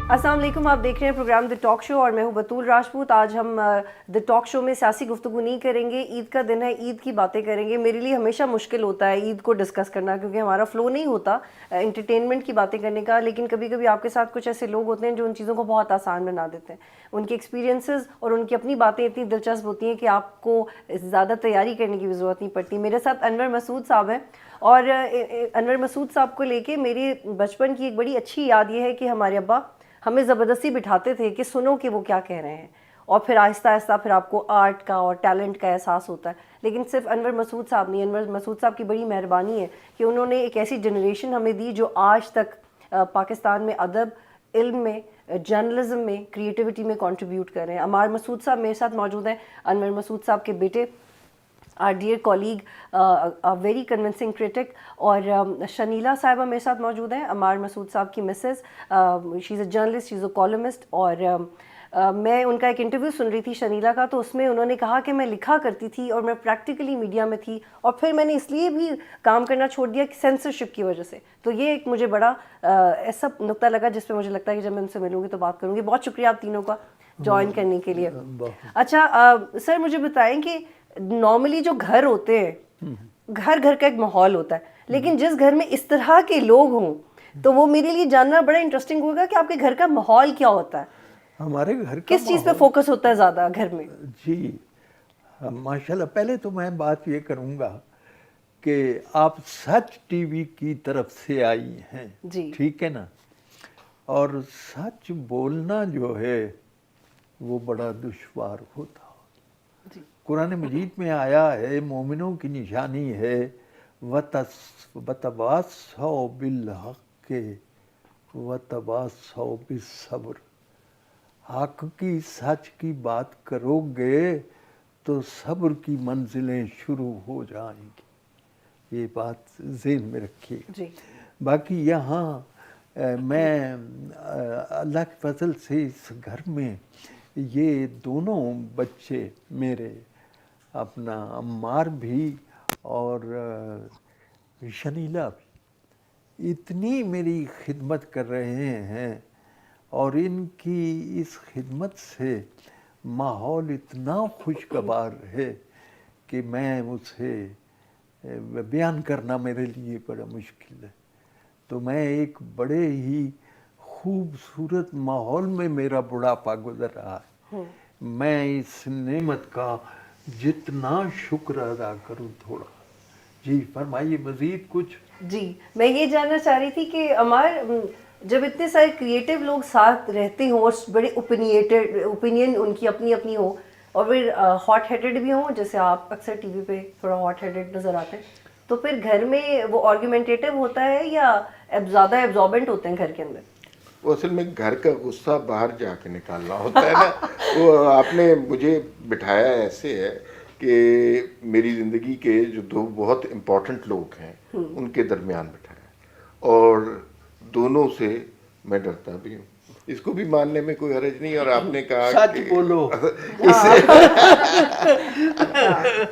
अस्सलाम वालेकुम, आप देख रहे हैं प्रोग्राम द टॉक शो और मैं हूं बतूल राजपूत। आज हम द टॉक शो में सियासी गुफ्तगू नहीं करेंगे, ईद का दिन है, ईद की बातें करेंगे। मेरे लिए हमेशा मुश्किल होता है ईद को डिस्कस करना क्योंकि हमारा फ्लो नहीं होता एंटरटेनमेंट की बातें करने का, लेकिन कभी कभी आपके साथ कुछ ऐसे लोग होते हैं जो उन चीज़ों को बहुत आसान बना देते हैं। उनके एक्सपीरियंसेस और उनकी अपनी बातें इतनी दिलचस्प होती हैं कि आपको ज़्यादा तैयारी करने की भी ज़रूरत नहीं पड़ती। मेरे साथ अनवर मसूद साहब हैं और अनवर मसूद साहब को लेके मेरी बचपन की एक बड़ी अच्छी याद ये है कि हमारे अब्बा हमें ज़बरदस्ती बिठाते थे कि सुनो कि वो क्या कह रहे हैं, और फिर आहिस्ता आहिस्ता फिर आपको आर्ट का और टैलेंट का एहसास होता है। लेकिन सिर्फ अनवर मसूद साहब नहीं, अनवर मसूद साहब की बड़ी मेहरबानी है कि उन्होंने एक ऐसी जनरेशन हमें दी जो आज तक पाकिस्तान में अदब, इल्म में, जर्नलिज्म में, क्रिएटिविटी में कंट्रीब्यूट कर रहे हैं। अमार मसूद साहब मेरे साथ मौजूद हैं, अनवर मसूद साहब के बेटे, our dear colleague, a very convincing critic. और शनीला साहिबा मेरे साथ मौजूद हैं, अमार मसूद साहब की Mrs. She is a journalist, she is a columnist. और मैं उनका एक इंटरव्यू सुन रही थी शनीला का, तो उसमें उन्होंने कहा कि मैं लिखा करती थी और मैं प्रैक्टिकली मीडिया में थी और फिर मैंने इसलिए भी काम करना छोड़ दिया कि सेंसरशिप की वजह से। तो ये एक मुझे बड़ा ऐसा नुक्ता लगा जिस पे मुझे लगता है कि जब मैं उनसे मिलूंगी तो बात करूँगी। बहुत शुक्रिया आप तीनों का ज्वाइन करने के लिए। अच्छा सर, मुझे बताएं कि नॉर्मली जो घर होते हैं, घर घर का एक माहौल होता है, लेकिन जिस घर में इस तरह के लोग हों तो वो मेरे लिए जानना बड़ा इंटरेस्टिंग होगा कि आपके घर का माहौल क्या होता है। हमारे घर का किस चीज़ पे फोकस होता है ज़्यादा घर में? जी माशाल्लाह, पहले तो मैं बात ये करूँगा कि आप सच टीवी की तरफ से आई हैं जी, ठीक है ना, और सच बोलना जो है वो बड़ा दुश्वार होता। कुरान मजीद में आया है, मोमिनों की निशानी है वतवासौ बिलहक़ वतवासौ बिस्सब्र। हक की, सच की बात करोगे तो सब्र की मंजिलें शुरू हो जाएंगी। ये बात ज़हन में रखिए। बाकी यहाँ मैं अल्लाह के फजल से इस घर में ये दोनों बच्चे मेरे, अपना अम्मार भी और शनीला भी, इतनी मेरी खिदमत कर रहे हैं और इनकी इस खिदमत से माहौल इतना खुशगवार है कि मैं उसे बयान करना मेरे लिए बड़ा मुश्किल है। तो मैं एक बड़े ही खूबसूरत माहौल में मेरा बुढ़ापा गुजर रहा है। मैं इस नेमत का जितना शुक्र अदा करूं थोड़ा। जी फरमाइए मजीद कुछ। जी मैं ये जानना चाह रही थी कि अमार, जब इतने सारे क्रिएटिव लोग साथ रहते हों और बड़े ओपिनियन उनकी अपनी अपनी हो और फिर हॉट हेडेड भी हों, जैसे आप अक्सर टीवी पे थोड़ा हॉट हेडेड नज़र आते हैं, तो फिर घर में वो आर्ग्यूमेंटेटिव होता है या ज़्यादा एब्जॉर्बेंट होते हैं घर के अंदर? वो असल में घर का गुस्सा बाहर जाके निकालना होता है ना। वो आपने मुझे बिठाया ऐसे है कि मेरी ज़िंदगी के जो दो बहुत इम्पोर्टेंट लोग हैं उनके दरमियान बिठाया, और दोनों से मैं डरता भी हूँ। इसको भी मानने में कोई हर्ज नहीं। और आपने कहा सच बोलो इसे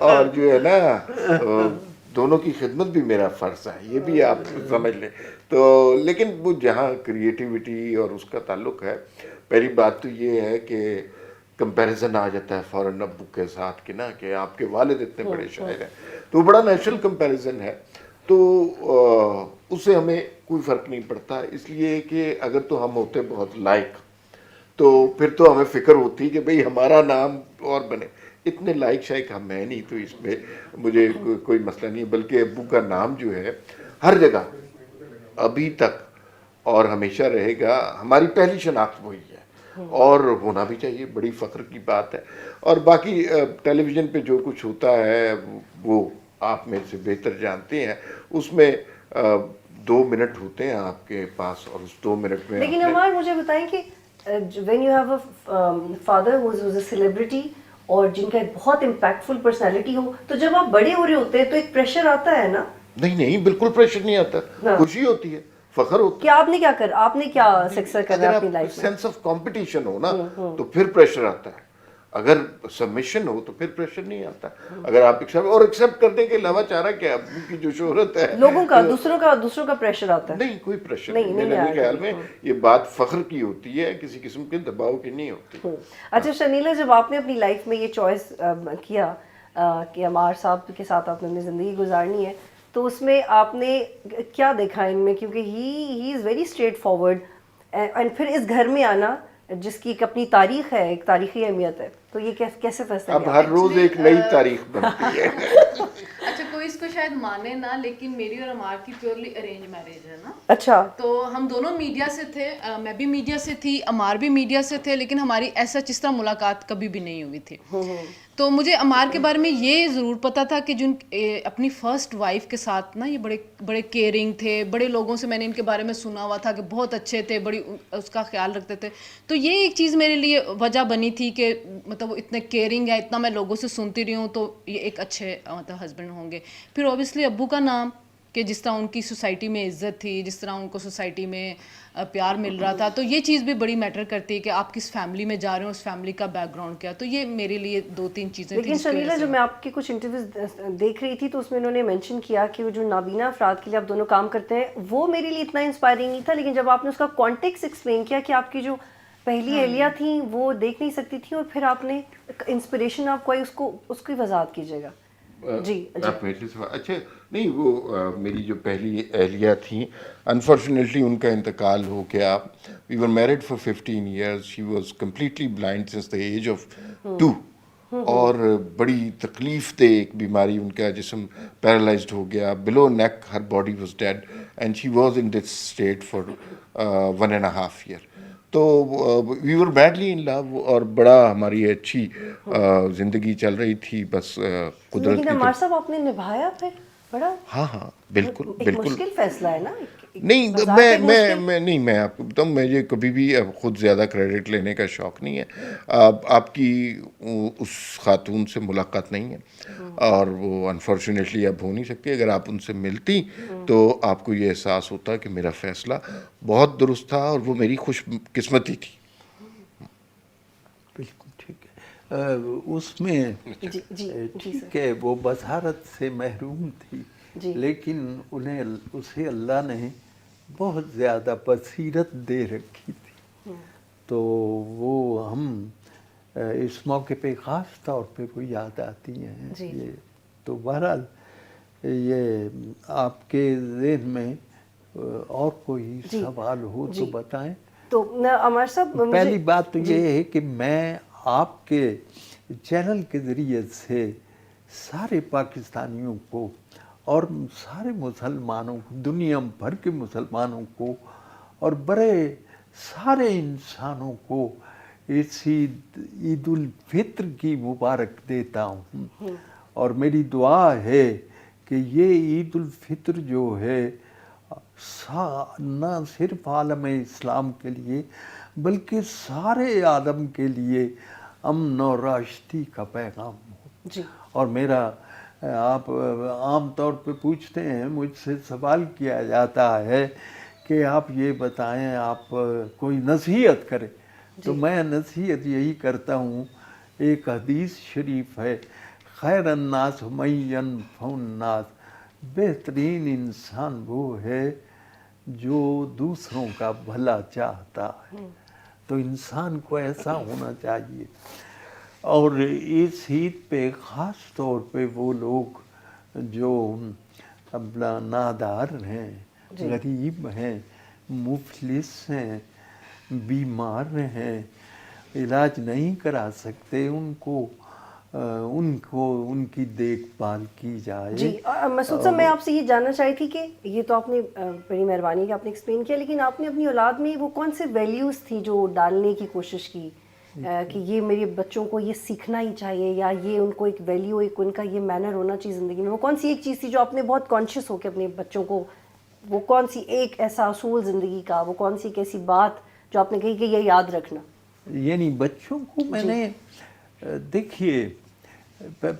और जो है ना, दोनों की खिदमत भी मेरा फ़र्ज़ है, ये भी आप समझ लें। तो लेकिन वो जहाँ क्रिएटिविटी और उसका ताल्लुक़ है, पहली बात तो ये है कि कंपैरिजन आ जाता है फ़ौरन अब्बू के साथ कि ना कि आपके वालिद इतने बड़े शायर हैं, तो बड़ा नेचुरल कंपैरिजन है। तो उससे हमें कोई फ़र्क नहीं पड़ता, इसलिए कि अगर तो हम होते बहुत लायक तो फिर तो हमें फ़िक्र होती कि भाई हमारा नाम और बने। इतने लायक शायक हम हैं नहीं, तो इसमें मुझे कोई मसला नहीं है। बल्कि अब्बू का नाम जो है हर जगह अभी तक और हमेशा रहेगा, हमारी पहली शनाख्त वही है और होना भी चाहिए, बड़ी फ़ख्र की बात है। और बाकी टेलीविज़न पे जो कुछ होता है वो आप में से बेहतर जानते हैं। उसमें 2 मिनट होते हैं आपके पास और उस 2 मिनट में। लेकिन अमार मुझे बताएं कि when you have a father who is a celebrity और जिनका एक बहुत इम्पैक्टफुल पर्सनालिटी हो, तो जब आप बड़े हो रहे होते हैं तो एक प्रेशर आता है ना? नहीं नहीं, बिल्कुल प्रेशर नहीं आता, खुशी होती है, फखर होता है। क्या आपने क्या सक्सेस करना है अपनी लाइफ में? सेंस ऑफ कंपटीशन हो ना तो फिर प्रेशर आता है। اگر سبمیشن ہو تو پھر پریشر نہیں آتا. اگر آپ ایکسیپٹ کرنے کے علاوہ چارہ کیا ابو کی جو شہرت ہے لوگوں کا دوسروں کا پریشر آتا ہے. نہیں کوئی پریشر نہیں. میرے خیال میں یہ بات فخر کی ہوتی ہے, کسی قسم کے دباؤ کی نہیں ہوتی. اچھا شنیلا, جب آپ نے اپنی لائف میں یہ چوائس کیا کہ عمار صاحب کے ساتھ آپ نے اپنی زندگی گزارنی ہے, تو اس میں آپ نے کیا دیکھا ان میں, کیونکہ he is very straightforward, and پھر اس گھر میں آنا جس کی ایک اپنی تاریخ ہے, ایک تاریخی اہمیت ہے, تو یہ کیسے فیصلہ اب کیا؟ ہر روز ایک نئی تاریخ بنتی ہے. اچھا کوئی اس کو شاید مانے نہ, لیکن میری اور عمار کی پیورلی ارینج میرج ہے نا. اچھا. تو ہم دونوں میڈیا سے تھے, میں بھی میڈیا سے تھی, عمار بھی میڈیا سے تھے, لیکن ہماری ایسا جس طرح ملاقات کبھی بھی نہیں ہوئی تھی. تو مجھے عمار کے بارے میں یہ ضرور پتا تھا کہ جن اپنی فرسٹ وائف کے ساتھ نا یہ بڑے کیئرنگ تھے, بڑے لوگوں سے میں نے ان کے بارے میں سنا ہوا تھا کہ بہت اچھے تھے, بڑی اس کا خیال رکھتے تھے. تو یہ ایک چیز میرے لیے وجہ بنی تھی کہ مطلب وہ اتنے کیئرنگ ہے, اتنا میں لوگوں سے سنتی رہی ہوں, تو یہ ایک اچھے مطلب ہسبینڈ ہوں گے. پھر اوبیسلی ابو کا نام, کہ جس طرح ان کی سوسائٹی میں عزت تھی, جس طرح ان کو سوسائٹی میں پیار مل رہا تھا, تو یہ چیز بھی بڑی میٹر کرتی ہے کہ آپ کس فیملی میں جا رہے ہو, اس فیملی کا بیک گراؤنڈ کیا. تو یہ میرے لیے 2-3 چیزیں تھیں. لیکن شنیلا, جو میں آپ کی کچھ انٹرویوز دیکھ رہی تھی تو اس میں انہوں نے مینشن کیا کہ وہ جو نابینا افراد کے لیے آپ دونوں کام کرتے ہیں, وہ میرے لیے اتنا انسپائرنگ نہیں تھا, لیکن جب آپ نے اس کا کانٹیکس ایکسپلین کیا کہ آپ کی جو پہلی اہلیہ تھیں وہ دیکھ نہیں سکتی تھیں, اور پھر آپ نے انسپریشن آپ کو آئی, اس کی وضاحت کیجیے گا. جی آپ میرے سے اچھا نہیں, وہ میری جو پہلی اہلیہ تھیں انفارچونیٹلی ان کا انتقال ہو گیا. We were married for 15 years. She was completely blind since the age of 2, اور بڑی تکلیف دہ ایک بیماری, ان کا جسم پیرالائزڈ ہو گیا, below neck her body was dead, and she was in this state for 1.5 year. تو وی ور بیڈلی ان لو, اور بڑا ہماری اچھی زندگی چل رہی تھی. بس قدرت لیکن عمار صاحب آپ نے نبھایا پھر بڑا, ہاں بالکل ایک مشکل فیصلہ ہے نا. نہیں میں نہیں, میں آپ کو بتاؤں, مجھے کبھی بھی خود زیادہ کریڈٹ لینے کا شوق نہیں ہے. آپ کی اس خاتون سے ملاقات نہیں ہے, اور وہ انفارچونیٹلی اب ہو نہیں سکتی. اگر آپ ان سے ملتی تو آپ کو یہ احساس ہوتا کہ میرا فیصلہ بہت درست تھا, اور وہ میری خوش قسمتی تھی. بالکل ٹھیک ہے. اس میں ٹھیک ہے, وہ بصارت سے محروم تھی, لیکن اسے اللہ نے بہت زیادہ بصیرت دے رکھی تھی. تو وہ ہم اس موقع پہ خاص طور پہ وہ یاد آتی ہیں. یہ تو بہرحال یہ آپ کے ذہن میں اور کوئی سوال ہو تو بتائیں. تو عمار صاحب, پہلی بات تو یہ ہے کہ میں آپ کے چینل کے ذریعے سے سارے پاکستانیوں کو اور سارے مسلمانوں کو, دنیا بھر کے مسلمانوں کو, اور بڑے سارے انسانوں کو اس عید الفطر کی مبارک دیتا ہوں. اور میری دعا ہے کہ یہ عید الفطر جو ہے نہ صرف عالم اسلام کے لیے بلکہ سارے عالم کے لیے امن اور راشدی کا پیغام ہو. اور میرا, آپ عام طور پہ پوچھتے ہیں, مجھ سے سوال کیا جاتا ہے کہ آپ یہ بتائیں, آپ کوئی نصیحت کریں. تو میں نصیحت یہی کرتا ہوں, ایک حدیث شریف ہے, خیر الناس من ینفع الناس, بہترین انسان وہ ہے جو دوسروں کا بھلا چاہتا ہے. تو انسان کو ایسا ہونا چاہیے. اور اس عید پہ خاص طور پہ وہ لوگ جو اپنا نادار ہیں, غریب ہیں, مفلس ہیں, بیمار ہیں, علاج نہیں کرا سکتے, ان کی دیکھ بھال کی جائے. جی مسعود صاحب, میں آپ سے یہ جاننا چاہی تھی کہ یہ تو آپ نے بڑی مہربانی کہ آپ نے ایکسپلین کیا, لیکن آپ نے اپنی اولاد میں وہ کون سے ویلیوز تھی جو ڈالنے کی کوشش کی کہ یہ میرے بچوں کو یہ سیکھنا ہی چاہیے, یا یہ ان کو ایک ویلیو, ایک ان کا یہ مینر ہونا چاہیے زندگی میں؟ وہ کون سی ایک چیز تھی جو آپ نے بہت کانشیس ہو کے اپنے بچوں کو, وہ کون سی ایک ایسا اصول زندگی کا, وہ کون سی ایک ایسی بات جو آپ نے کہی کہ یہ یاد رکھنا؟ یعنی بچوں کو میں نے, دیکھیے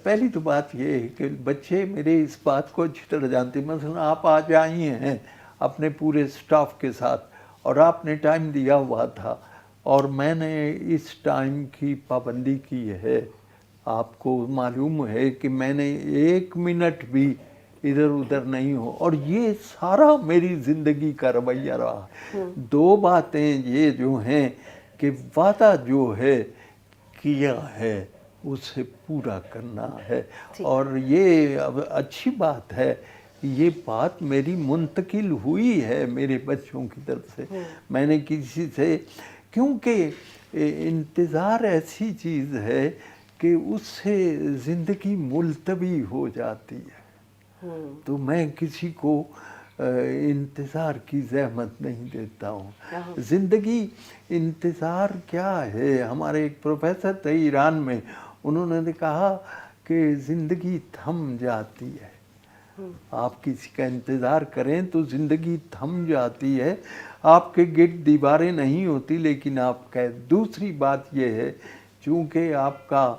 پہلی تو بات یہ ہے کہ بچے میرے اس بات کو اچھی طرح جانتے ہیں. مثلا آپ آج آئی ہیں اپنے پورے سٹاف کے ساتھ, اور آپ نے ٹائم دیا ہوا تھا, اور میں نے اس ٹائم کی پابندی کی ہے. آپ کو معلوم ہے کہ میں نے 1 منٹ بھی ادھر ادھر نہیں ہو, اور یہ سارا میری زندگی کا رویہ رہا. 2 باتیں یہ جو ہیں کہ وعدہ جو ہے کیا ہے اسے پورا کرنا ہے, اور یہ اب اچھی بات ہے. یہ بات میری منتقل ہوئی ہے میرے بچوں کی طرف سے. میں نے کسی سے, کیونکہ انتظار ایسی چیز ہے کہ اس سے زندگی ملتوی ہو جاتی ہے. تو میں کسی کو انتظار کی زحمت نہیں دیتا ہوں. زندگی انتظار کیا ہے؟ ہمارے ایک پروفیسر تھے ایران میں, انہوں نے کہا کہ زندگی تھم جاتی ہے. آپ کسی کا انتظار کریں تو زندگی تھم جاتی ہے. آپ کے گرد دیواریں نہیں ہوتی, لیکن آپ کا دوسری بات یہ ہے, چونکہ آپ کا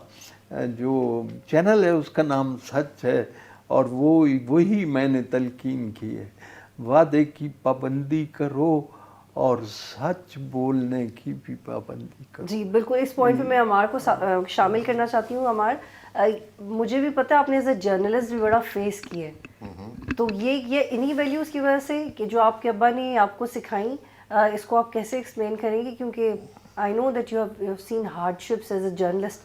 جو چینل ہے اس کا نام سچ ہے, اور وہی میں نے تلقین کی ہے. وعدے کی پابندی کرو اور سچ بولنے کی بھی پابندی کرو. جی بالکل, اس پوائنٹ پہ میں عمار کو شامل کرنا چاہتی ہوں. عمار, مجھے بھی پتہ ہے آپ نے ایز اے جرنلسٹ بھی بڑا فیس کیا ہے, تو یہ انہی ویلیوز کی وجہ سے کہ جو آپ کے ابا نے آپ کو سکھائیں, اس کو آپ کیسے ایکسپلین کریں گے؟ کیونکہ I know that you have seen hardships as a journalist,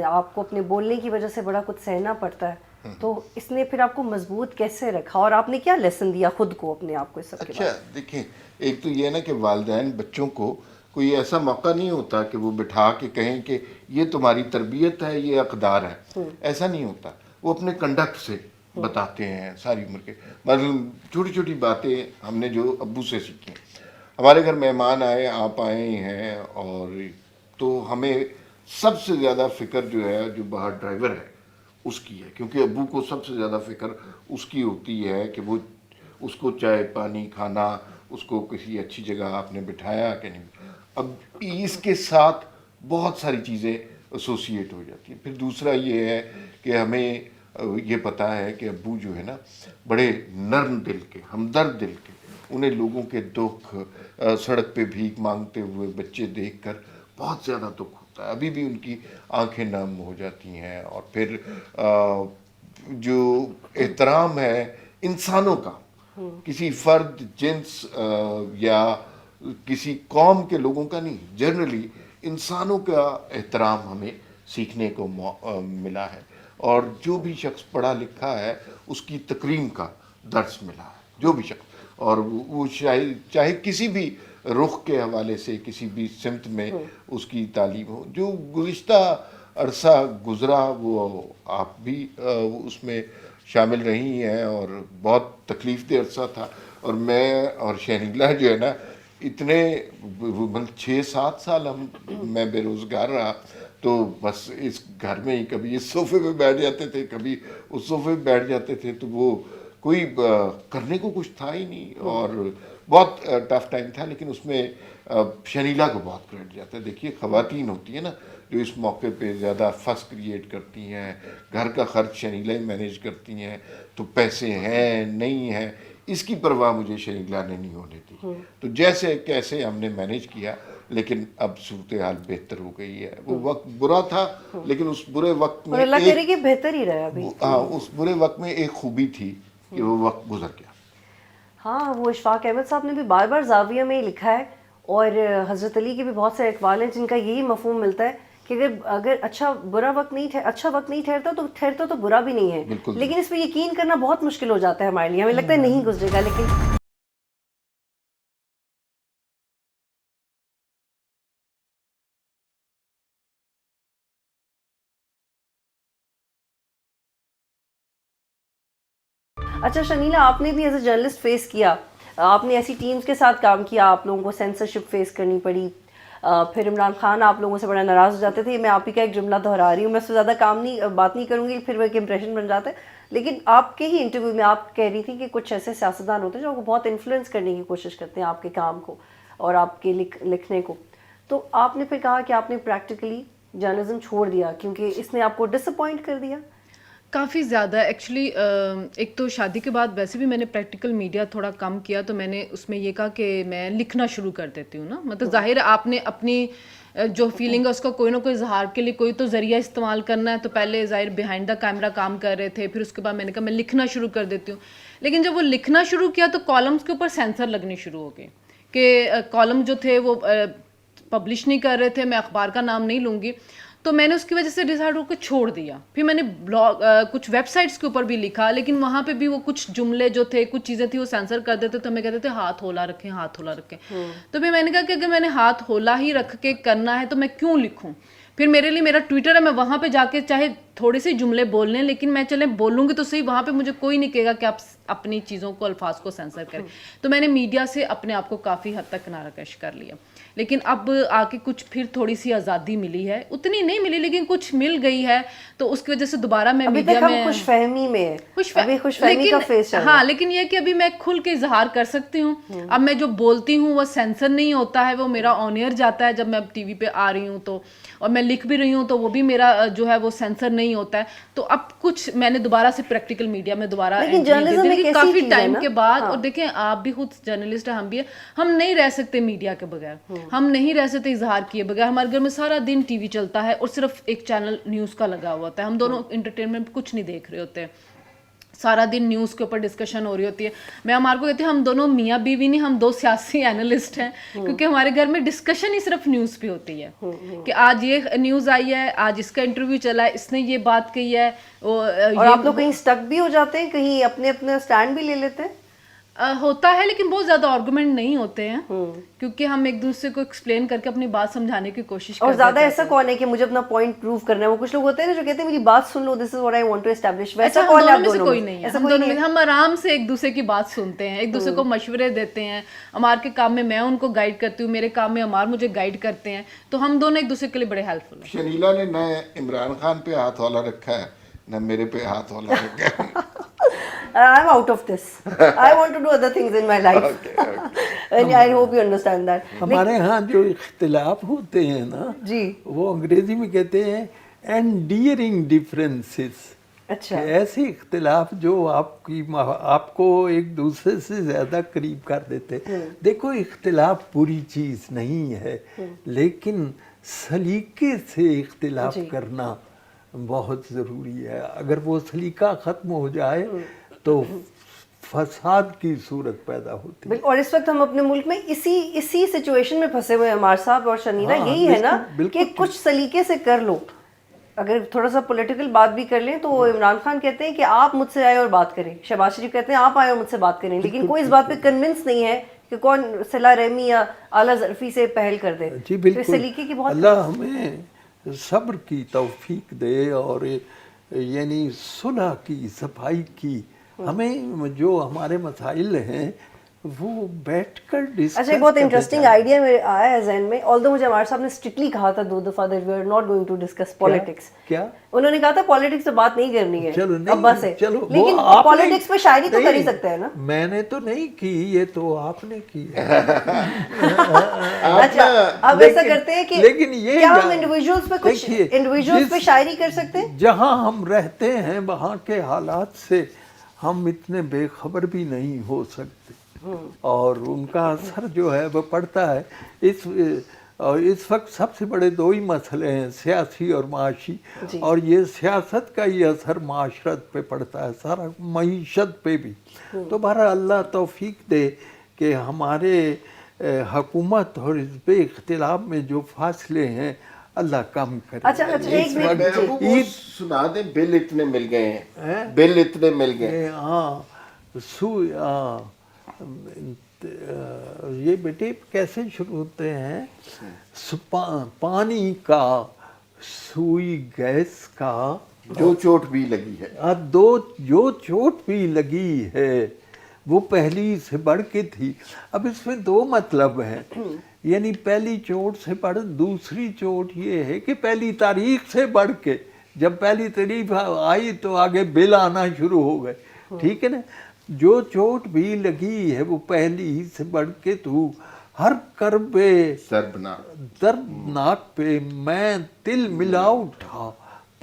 آپ کو اپنے بولنے کی وجہ سے بڑا کچھ سہنا پڑتا ہے, تو اس نے پھر آپ کو مضبوط کیسے رکھا, اور آپ نے کیا لیسن دیا خود کو, اپنے آپ کو اس سب کے بعد؟ اچھا دیکھیں, ایک تو یہ نا کہ والدین بچوں کو کوئی ایسا موقع نہیں ہوتا کہ وہ بٹھا کے کہیں کہ یہ تمہاری تربیت ہے, یہ اقدار ہے. ایسا نہیں ہوتا. وہ اپنے کنڈکٹ سے بتاتے ہیں ساری عمر کے. مطلب چھوٹی چھوٹی باتیں ہم نے جو ابو سے سیکھی ہیں. ہمارے گھر مہمان آئے, آپ آئے ہیں, اور تو ہمیں سب سے زیادہ فکر جو ہے جو باہر ڈرائیور ہے اس کی ہے, کیونکہ ابو کو سب سے زیادہ فکر اس کی ہوتی ہے کہ وہ اس کو چائے پانی کھانا, اس کو کسی اچھی جگہ آپ نے بٹھایا کہ نہیں. اب اس کے ساتھ بہت ساری چیزیں ایسوسیٹ ہو جاتی ہیں. پھر دوسرا یہ ہے کہ ہمیں یہ پتہ ہے کہ ابو جو ہے نا بڑے نرم دل کے, ہمدرد دل کے. انہیں لوگوں کے دکھ, سڑک پہ بھیک مانگتے ہوئے بچے دیکھ کر بہت زیادہ دکھ ہوتا ہے. ابھی بھی ان کی آنکھیں نم ہو جاتی ہیں. اور پھر جو احترام ہے انسانوں کا, کسی فرد, جنس یا کسی قوم کے لوگوں کا نہیں, جنرلی انسانوں کا احترام ہمیں سیکھنے کو ملا ہے. اور جو بھی شخص پڑھا لکھا ہے اس کی تکریم کا درس ملا ہے, جو بھی شخص, اور وہ چاہے کسی بھی رخ کے حوالے سے کسی بھی سمت میں اس کی تعلیم ہو. جو گزشتہ عرصہ گزرا وہ آپ بھی اس میں شامل رہی ہیں, اور بہت تکلیف دہ عرصہ تھا. اور میں اور شہریلا جو ہے نا اتنے 6-7 سال میں بے روزگار رہا, تو بس اس گھر میں ہی کبھی اس صوفے پہ بیٹھ جاتے تھے, کبھی اس صوفے پہ بیٹھ جاتے تھے, تو وہ کوئی کرنے کو کچھ تھا ہی نہیں. اور بہت ٹف ٹائم تھا, لیکن اس میں شنیلا کو بہت کریڈٹ جاتا ہے. دیکھیے خواتین ہوتی ہیں نا جو اس موقع پہ زیادہ فس کریٹ کرتی ہیں, گھر کا خرچ شنیلا ہی مینیج کرتی ہیں, تو پیسے ہیں نہیں ہیں اس کی پرواہ مجھے شنیلا نے نہیں ہونے دی. تو جیسے کیسے ہم نے مینیج کیا, لیکن اب صورتحال بہتر ہو گئی ہے. وہ وقت برا تھا, لیکن اس برے وقت میں اللہ کرے کہ بہتر ہی رہا ابھی. ہاں, اس برے وقت میں ایک خوبی تھی کہ وہ وقت گزر گیا. ہاں, وہ اشفاق احمد صاحب نے بھی بار بار زاویہ میں ہی لکھا ہے, اور حضرت علی کے بھی بہت سے اقوال ہیں جن کا یہی مفہوم ملتا ہے کہ اگر اچھا وقت نہیں ٹھہرتا تو برا بھی نہیں ہے. لیکن اس پہ یقین کرنا بہت مشکل ہو جاتا ہے ہمارے لیے. ہمیں لگتا ہے نہیں گزرے گا, لیکن اچھا شنیلا, آپ نے بھی ایز اے جرنلسٹ فیس کیا, آپ نے ایسی ٹیمز کے ساتھ کام کیا, آپ لوگوں کو سینسرشپ فیس کرنی پڑی, پھر عمران خان آپ لوگوں سے بڑا ناراض ہو جاتے تھے. میں آپ ہی کا ایک جملہ دہرا رہی ہوں, میں اس سے زیادہ بات نہیں کروں گی, پھر وہ ایک امپریشن بن جاتا ہے. لیکن آپ کے ہی انٹرویو میں آپ کہہ رہی تھی کہ کچھ ایسے سیاستدان ہوتے ہیں جو آپ کو بہت انفلوئنس کرنے کی کوشش کرتے ہیں آپ کے کام کو اور آپ کے لکھنے کو. تو آپ نے پھر کہا کہ آپ نے پریکٹیکلی جرنلزم چھوڑ دیا کیونکہ اس نے آپ کو ڈس اپوائنٹ کر دیا. काफ़ी ज़्यादा एक्चुअली एक तो शादी के बाद वैसे भी मैंने प्रैक्टिकल मीडिया थोड़ा कम किया, तो मैंने उसमें ये कहा कि मैं लिखना शुरू कर देती हूँ ना, मतलब ज़ाहिर है आपने अपनी जो फीलिंग है उसका कोई ना कोई इजहार के लिए कोई तो ज़रिया इस्तेमाल करना है, तो पहले ज़ाहिर बिहाइंड द कैमरा काम कर रहे थे, फिर उसके बाद मैंने कहा मैं लिखना शुरू कर देती हूँ। लेकिन जब वो लिखना शुरू किया तो कॉलम्स के ऊपर सेंसर लगने शुरू हो गए कि कॉलम जो थे वो पब्लिश नहीं कर रहे थे, मैं अखबार का नाम नहीं लूँगी, तो मैंने उसकी वजह से डिसाइड होकर छोड़ दिया। फिर मैंने ब्लॉग कुछ वेबसाइट्स के ऊपर भी लिखा, लेकिन वहाँ पे भी वो कुछ जुमले जो थे, कुछ चीज़ें थी वो सेंसर कर देते, तो हमें कहते थे हाथ होला रखें, हाथ होला रखें। तो फिर मैंने कहा कि अगर मैंने हाथ होला ही रख के करना है तो मैं क्यों लिखूं। फिर मेरे लिए मेरा ट्विटर है, मैं वहाँ पे जाके चाहे थोड़े से जुमले बोलने, लेकिन मैं चले बोलूँगी तो सही, वहाँ पे मुझे कोई नहीं कहेगा कि आप अपनी चीज़ों को, अल्फाज को सेंसर करें। तो मैंने मीडिया से अपने आप को काफ़ी हद तक किनाराकश कर लिया। लेकिन अब आके कुछ फिर थोड़ी सी आज़ादी मिली है, उतनी नहीं मिली लेकिन कुछ मिल गई है, तो उसकी वजह से दोबारा मैं अभी मीडिया तक हम में खुशफहमी में है, अभी खुशफहमी का फेज चल रहा है। हाँ, लेकिन ये कि अभी मैं खुल के इजहार कर सकती हूँ। अब मैं जो बोलती हूँ वो सेंसर नहीं होता है, वो मेरा ऑन एयर जाता है जब मैं टीवी पे आ रही हूँ तो, और मैं लिख भी रही हूँ तो वो भी मेरा जो है वो सेंसर नहीं होता है। तो अब कुछ मैंने दोबारा से प्रैक्टिकल मीडिया में दोबारा लेकिन जर्नलिज्म एक ऐसी काफी चीज है टाइम ना, के बाद। हाँ। और देखें आप भी खुद जर्नलिस्ट है, हम भी है, हम नहीं रह सकते मीडिया के बगैर, हम नहीं रह सकते इजहार किए बगैर। हमारे घर में सारा दिन टीवी चलता है और सिर्फ एक चैनल न्यूज का लगा हुआ होता है, हम दोनों एंटरटेनमेंट कुछ नहीं देख रहे होते, सारा दिन न्यूज़ के ऊपर डिस्कशन हो रही होती है। मैं हमारे को कहती हूँ हम दोनों मियाँ बीवी नहीं, हम दो सियासी एनालिस्ट हैं, क्योंकि हमारे घर में डिस्कशन ही सिर्फ न्यूज़ पे होती है कि आज ये न्यूज़ आई है, आज इसका इंटरव्यू चला है, इसने ये बात कही है। और आप लोग कहीं स्टक भी हो जाते हैं, कहीं अपने अपने स्टैंड भी ले लेते हैं? होता है, लेकिन बहुत ज्यादा आर्गुमेंट नहीं होते हैं, क्योंकि हम एक दूसरे को एक्सप्लेन करके अपनी बात समझाने की कोशिश करते हैं। और ज्यादा ऐसा कौन है कि मुझे अपना पॉइंट प्रूव करना है? वो कुछ लोग होते हैं ना जो कहते हैं मेरी बात सुन लो, this is what I want to establish, वैसा अच्छा, कौन है? हम आप दोनों में से दोनों कोई में? नहीं है, ऐसा हम कोई दोनों नहीं में है? हम आराम से एक दूसरे की बात सुनते हैं, एक दूसरे को मशवरे देते हैं। अमार के काम में मैं उनको गाइड करती हूँ, मेरे काम में अमार मुझे गाइड करते हैं, तो हम दोनों एक दूसरे के लिए बड़े हेल्पफुल हैं। शनीला ने न इमरान खान पे हाथ वाला रखा है, न मेरे पे हाथ वाला रखा है। I'm out of this. I want to do other things in my life. And I hope you understand that. हमारे यहाँ जो इख्तिलाफ होते हैं ना जी। वो अंग्रेजी में कहते हैं एंडियरिंग डिफरेंसेस। अच्छा। ऐसे इख्तिलाफ जो आपको एक दूसरे से ज़्यादा करीब कर देते। देखो इख्तिलाफ बुरी चीज़ नहीं है, लेकिन सलीके से इख्तिलाफ करना बहुत ज़रूरी है। अगर वो सलीका ख़त्म हो जाए तो फसाद की सूरत पैदा होती है। और इस वक्त हम अपने मुल्क में इसी सिचुएशन में फंसे हुए हैं अमार साहब और शनीला। हाँ, यही है ना बिल्कुल कि कुछ सलीके से कर लो। अगर थोड़ा सा पॉलिटिकल बात भी कर लें तो इमरान खान कहते हैं कि आप मुझसे आए और बात करें, शहबाज शरीफ कहते हैं आप आए और मुझसे बात करें, लेकिन कोई इस बात पे कन्विंस नहीं है कि कौन सलाह रहमी या आला ज़रफ़ी से पहल कर दे। जी बिल्कुल। तो सलीके की बहुत अल्लाह हमें सब्र की तौफीक दे और यानी सुलह की, सफाई की। हमें जो हमारे मसाइल हैं वो बैठकर डिस्कस। अच्छा, एक बहुत इंटरेस्टिंग आइडिया मेरे आया है ज़हन में। ऑल्दो मुझे हमारे साहब ने स्ट्रिक्टली कहा था 2 दफ़ा that we are not going to discuss politics. क्या? उन्होंने कहा था पॉलिटिक्स पे बात नहीं करनी है। चलो नहीं, अब बस है। चलो लेकिन पॉलिटिक्स पे शायरी तो कर ही सकते हैं ना? मैंने तो नहीं की, ये तो आपने की है। अच्छा, अब ऐसा करते हैं कि लेकिन ये क्या हम इंडिविजुअल्स पे कुछ इंडिविजुअल्स पे शायरी कर सकते हैं? जहाँ हम रहते हैं वहाँ के हालात से हम इतने बेखबर भी नहीं हो सकते, और उनका असर जो है वो पड़ता है। इस वक्त सबसे बड़े 2 ही मसले हैं, सियासी और माशी, और ये सियासत का ही असर माशरत पे पड़ता है, सारा मईशत पे भी। तो बहरहाल अल्लाह तौफीक दे कि हमारे हुकूमत और हिज़्ब इख्तिलाफ में जो फासले हैं अल्लाह कम करे। अच्छा, एक मिनट ईद सुना दे, बिल इतने मिल गए हैं, बिल इतने मिल गए। हाँ, ये बेटे कैसे शुरू होते हैं? पानी का, सुई गैस का, जो चोट भी लगी है, जो चोट भी लगी है वो पहली से बढ़ के थी। अब इसमें 2 मतलब हैं, यानी पहली चोट से बढ़, दूसरी चोट ये है कि पहली तारीख से बढ़ के, जब पहली तारीख आई तो आगे बिल आना शुरू हो गए। ठीक है ना? जो चोट भी लगी है वो पहली से बढ़ के तू हर करबे दर्दनाक पे मैं तिल मिला उठा,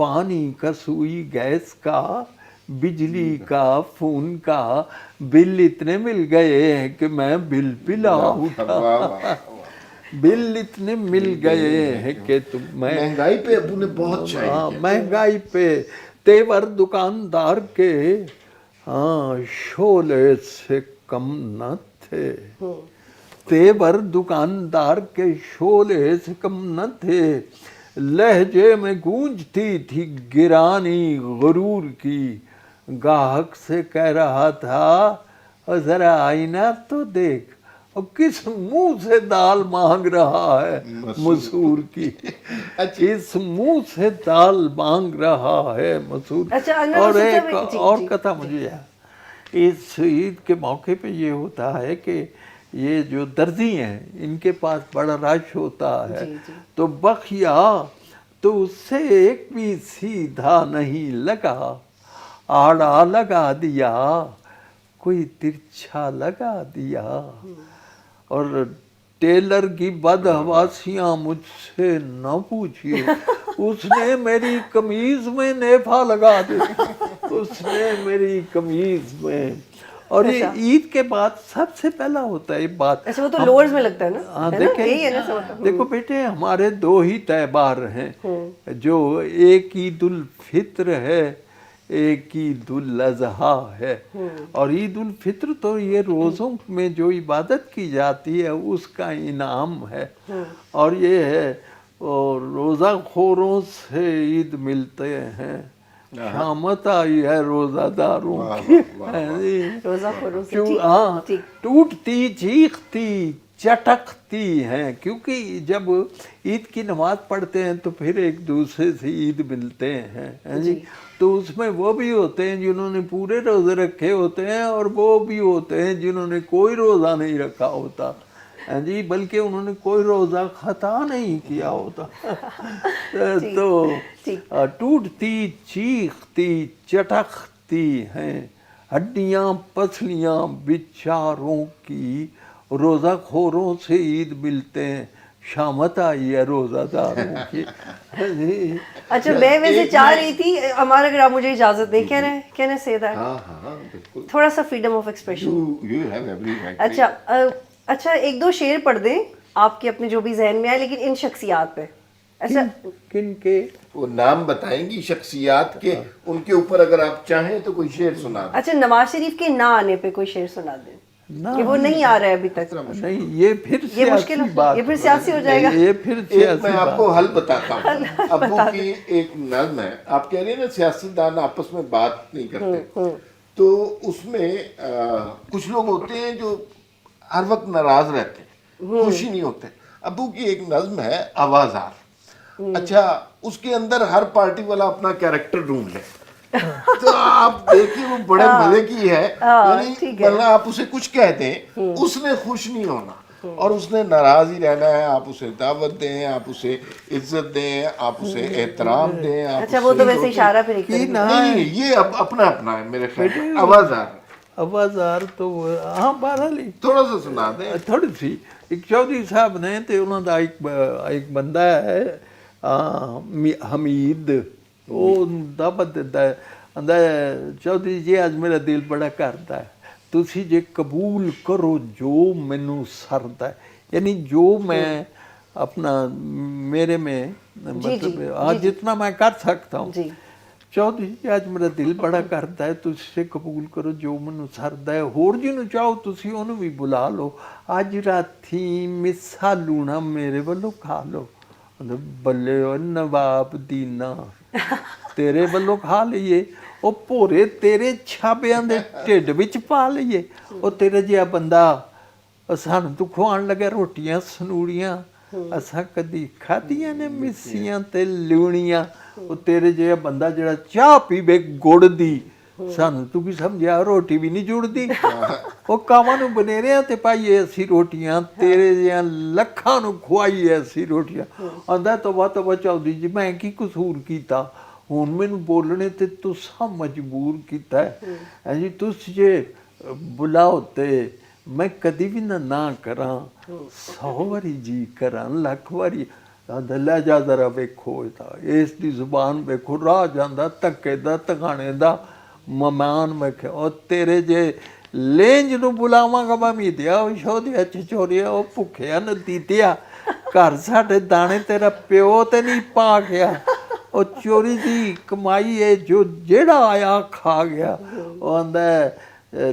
पानी का, सुई गैस का, बिजली का, फोन का बिल इतने मिल गए हैं कि मैं बिल पिला उठा। वाह, वाह। बिल इतने मिल गए हैं कि तुम मैं महंगाई पे अबू ने बहुत शायरी हाँ, किया। महंगाई पे तेवर दुकानदार के हाँ शोले से कम न थे। तेवर दुकानदार के शोले से कम न थे। लहजे में गूंजती थी गिरानी गुरूर की। गाहक से कह रहा था जरा आईना तो देख, और किस मुंह से दाल मांग रहा है मसूर की। इस मुंह से दाल मांग रहा है मसूर। अच्छा, अनवर और मसूद एक साहब, जी, और जी। कथा मुझे याद, इस ईद के मौके पे ये होता है कि ये जो दर्जी हैं इनके पास बड़ा रश होता है। जी, जी। तो बखिया तो उससे एक भी सीधा नहीं लगा, आड़ा लगा दिया, कोई तिरछा लगा दिया। और टेलर की बदहवासियां मुझसे न पूछिए, उसने मेरी कमीज में नेफा लगा दी, उसने मेरी कमीज में। और ये अच्छा। ईद के बाद सबसे पहला होता है ये बात। अच्छा, वो तो लोअर्स में लगता है ना? हाँ, है ना? देखें, यही है ना सब? देखो बेटे, हमारे दो ही त्योहार हैं, जो एक ईद उल फित्र है, एक ईद उल अजहा है। और ईद उल फित्र तो ये रोज़ों में जो इबादत की जाती है उसका इनाम है। और ये है, और रोज़ा खोरों से ईद मिलते हैं, शामत आई है रोज़ादारों की। रोज़ाखोरों से, क्यों? ठीक, हाँ, ठीक। टूटती चीखती चटकती हैं, क्योंकि जब ईद की नमाज पढ़ते हैं तो फिर एक दूसरे से ईद मिलते हैं जी। तो उसमें वो भी होते हैं जिन्होंने पूरे रोज़े रखे होते हैं, और वो भी होते हैं जिन्होंने कोई रोज़ा नहीं रखा होता जी, बल्कि उन्होंने कोई रोज़ा खता नहीं किया होता। तो टूटती चीखती चटकती हैं हड्डियाँ पसलियाँ बेचारों की, रोज़ा खोरों से ईद मिलते हैं, शामत आई है रोज़ादारों की। अच्छा, मैं वैसे चाह रही थी, हमारा, अगर आप मुझे इजाजत दें, कैन आई से दैट? हाँ, बिल्कुल। थोड़ा सा freedom of expression. You have every right. अच्छा, एक दो शेर पढ़ दें आपके अपने जो भी जहन में आए, लेकिन इन शख्सियात पे। अच्छा, किन के? वो नाम बताएंगी शख्सियात के, उनके ऊपर अगर आप चाहें तो कोई शेर सुना दें। अच्छा, नवाज शरीफ के ना आने पे कोई शेर सुना दें ना, कि वो नहीं आ रहा है अभी तक। नहीं, ये फिर ये मुश्किल, सियासी बात, ये फिर सियासी हो जाएगा। ये फिर एक सियासी मैं बात। आपको हल बताता हूँ। अबू की एक नज़्म है, आप कह रहे हैं ना सियासतदान आपस में बात नहीं करते, तो उसमें कुछ लोग होते हैं जो हर वक्त नाराज रहते हैं, खुशी नहीं होते। अबू की एक नज़्म है आवाज़ार। अच्छा, उसके अंदर हर पार्टी वाला अपना कैरेक्टर ढूंढ ले, तो आप देखिए वो बड़े मजे की है। यानी वरना आप उसे कुछ कह दें, उसने खुश नहीं होना और उसने नाराज ही रहना है। आप उसे दावत दें, आप उसे इज्जत दें, आप उसे एहतराम दें। अच्छा, वो तो वैसे इशारा पे नहीं, ये अपना अपना है मेरे ख्याल। आवाज़ार तो हाँ, बहरहाल थोड़ा सा सुना दें। थोड़ी सी। एक चौधरी साहब ने तो उन्होंने एक बंदा है हमीद, वो दावत देता है, आंदा चौधरी जी आज मेरा दिल बड़ा करता है, तुसी जे कबूल करो जो मैनू सरदा है, यानी जो मैं अपना मेरे में मतलब आज जितना मैं कर सकता हूँ। चौधरी जी आज मेरा दिल बड़ा करता है, तुसी कबूल करो जो मैनू सरदा है, होर जिन्हों चाहो तुसी उन्होंने भी बुला लो, अज राती मिसा लूना मेरे वालों खा लो। बल्ले नवाब दीना तेरे वालों खा लीए, ओ भोरे तेरे छाबियां दे ढिड विच पा लीए, ओ तेरे जिहा बंदा सानू तू खुआन लगे रोटियां सनूड़ियां, असां कदी खादियां ने मिसियां ते लूणियां, ओ तेरे जिहा बंदा जिहड़ा चाह पीवे गुड़ दी, सानू तू की समझिया रोटी भी नहीं जुड़दी, ओ कावां नू बनेरियां ते पाईए असी रोटियां, तेरे जिहा लखां नू खुआईए असी रोटियां। आंदा तौबा तौबा चौधरी जी मैं की कसूर कीता, हुण मैनू बोलने ते तुसां मजबूर कीता है जी, तुस जे बुलाओ ते मैं कदी भी ना करां, 100 वारी जी करां, 1 लाख वारी ਆਂਦਾ ਲੈ ਜਾ ਜ਼ਰਾ ਵੇਖੋ ਇਸ ਦੀ ਜ਼ੁਬਾਨ ਵੇਖੋ, ਰਾਹ ਜਾਂਦਾ ਧੱਕੇ ਦਾ ਟਿਕਾਣੇ ਦਾ ਮਹਿਮਾਨ। ਮੈਂ ਕਿਹਾ ਉਹ ਤੇਰੇ ਜੇ ਲੇਂਜ ਨੂੰ ਬੁਲਾਵਾਂਗਾ ਮੈਂ ਮੀਦਿਆ ਉਹ ਸ਼ੋਧਿਆ ਚਚੋਰੀਆ ਉਹ ਭੁੱਖਿਆ ਨਤੀਤਿਆ ਘਰ ਸਾਡੇ ਦਾਣੇ ਤੇਰਾ ਪਿਓ ਤੇ ਨਹੀਂ ਪਾ ਗਿਆ, ਉਹ ਚੋਰੀ ਦੀ ਕਮਾਈ ਹੈ ਜੋ ਜਿਹੜਾ ਆਇਆ ਖਾ ਗਿਆ। ਉਹ ਆਂਦਾ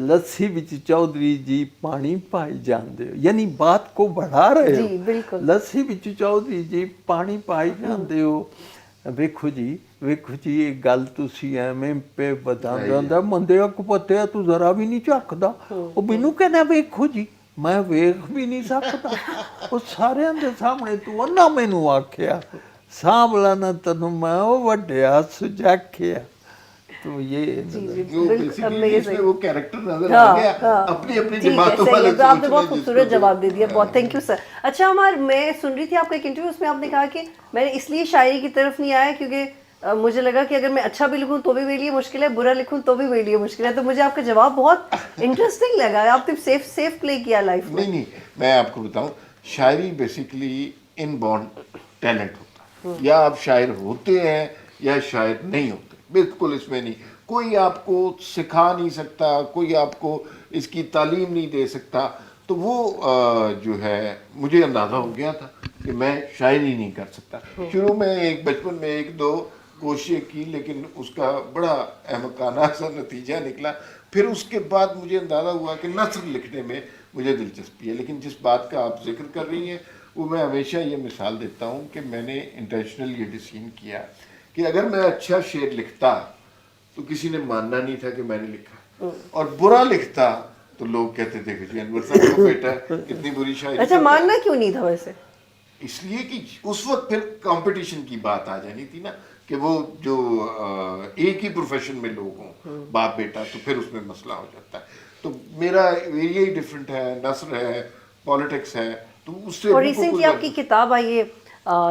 ਲੱਸੀ ਵਿੱਚ ਚੌਧਰੀ ਜੀ ਪਾਣੀ ਪਾਈ ਜਾਂਦੇ ਹੋ, ਯਾਨੀ ਬਾਤ ਕੋ बढ़ा ਰਹੇ ਜੀ ਹੋ, ਬਿਲਕੁਲ। ਲੱਸੀ ਵਿੱਚ ਚੌਧਰੀ ਜੀ ਪਾਣੀ ਪਾਈ ਜਾਂਦੇ ਹੋ। ਵੇਖੋ ਜੀ ਇਹ ਗੱਲ ਤੁਸੀਂ ਐਵੇਂ ਪੇ ਬਤਾਉਂਦੇ ਹੁੰਦਾ ਮੰਦੇ ਅੱਖ ਪੱਤੇ ਤੂੰ ਜ਼ਰਾ ਵੀ ਨਹੀਂ ਝੱਕਦਾ। ਉਹ ਮੈਨੂੰ ਕਹਿੰਦਾ ਵੇਖੋ ਜੀ ਮੈਂ ਵੇਖ ਵੀ ਨਹੀਂ ਸਕਦਾ। ਉਹ ਸਾਰਿਆਂ ਦੇ ਸਾਹਮਣੇ ਤੂੰ ਉਹਨਾਂ ਮੈਨੂੰ ਆਖਿਆ ਸਾਂਭਲਾ ਨਾ ਤੈਨੂੰ ਮੈਂ ਉਹ ਵੱਡਿਆ ਸੁਜਾਖਿਆ। तो ये वो basically इसमें वो कैरेक्टर नजर आ हाँ, गया, हाँ, अपनी अपनी ठीक है, जमातों सही वाले है। तो आपने सोच बहुत रहे खूबसूरत जिसको जवाब दे दिया, बहुत थैंक यू सर। अच्छा हमार मैं सुन रही थी आपका एक इंटरव्यू, उसमें आपने कहा कि मैंने इसलिए शायरी की तरफ नहीं आया क्योंकि मुझे लगा कि अगर मैं अच्छा भी लिखूं तो भी मेरे लिए मुश्किल है, बुरा लिखूं तो भी मेरे लिए मुश्किल है। तो मुझे आपका जवाब बहुत इंटरेस्टिंग लगा, आपने सेफ प्ले किया लाइफ में। नहीं मैं आपको बताऊं, शायरी बेसिकली इनबॉर्न टैलेंट होता है, या आप शायर होते हैं या शायर नहीं होते, बिल्कुल इसमें नहीं, कोई आपको सिखा नहीं सकता, कोई आपको इसकी तालीम नहीं दे सकता। तो वो जो है मुझे अंदाज़ा हो गया था कि मैं शायरी नहीं कर सकता। शुरू में एक बचपन में एक दो कोशिशें की लेकिन उसका बड़ा अहमकाना सा नतीजा निकला। फिर उसके बाद मुझे अंदाज़ा हुआ कि नस्र लिखने में मुझे दिलचस्पी है। लेकिन जिस बात का आप जिक्र कर रही हैं वो मैं हमेशा ये मिसाल देता हूँ कि मैंने इंटेंशनल ये डिसीजन किया कि अगर मैं अच्छा शेर लिखता तो किसी ने मानना नहीं था कि मैंने लिखा, और बुरा लिखता तो लोग कहते थे कि अनवर साहब का बेटा इतनी बुरी शायरी। अच्छा मानना क्यों नहीं था वैसे? इसलिए कि उस वक्त फिर कंपटीशन की बात आ जानी थी ना, कि वो जो एक ही प्रोफेशन में लोग हों बाप बेटा, तो फिर उसमें मसला हो जाता है। तो मेरा यही डिफरेंट है, नस्र है, पॉलिटिक्स है, तो उससे और रिसेंटली आपकी किताब आई है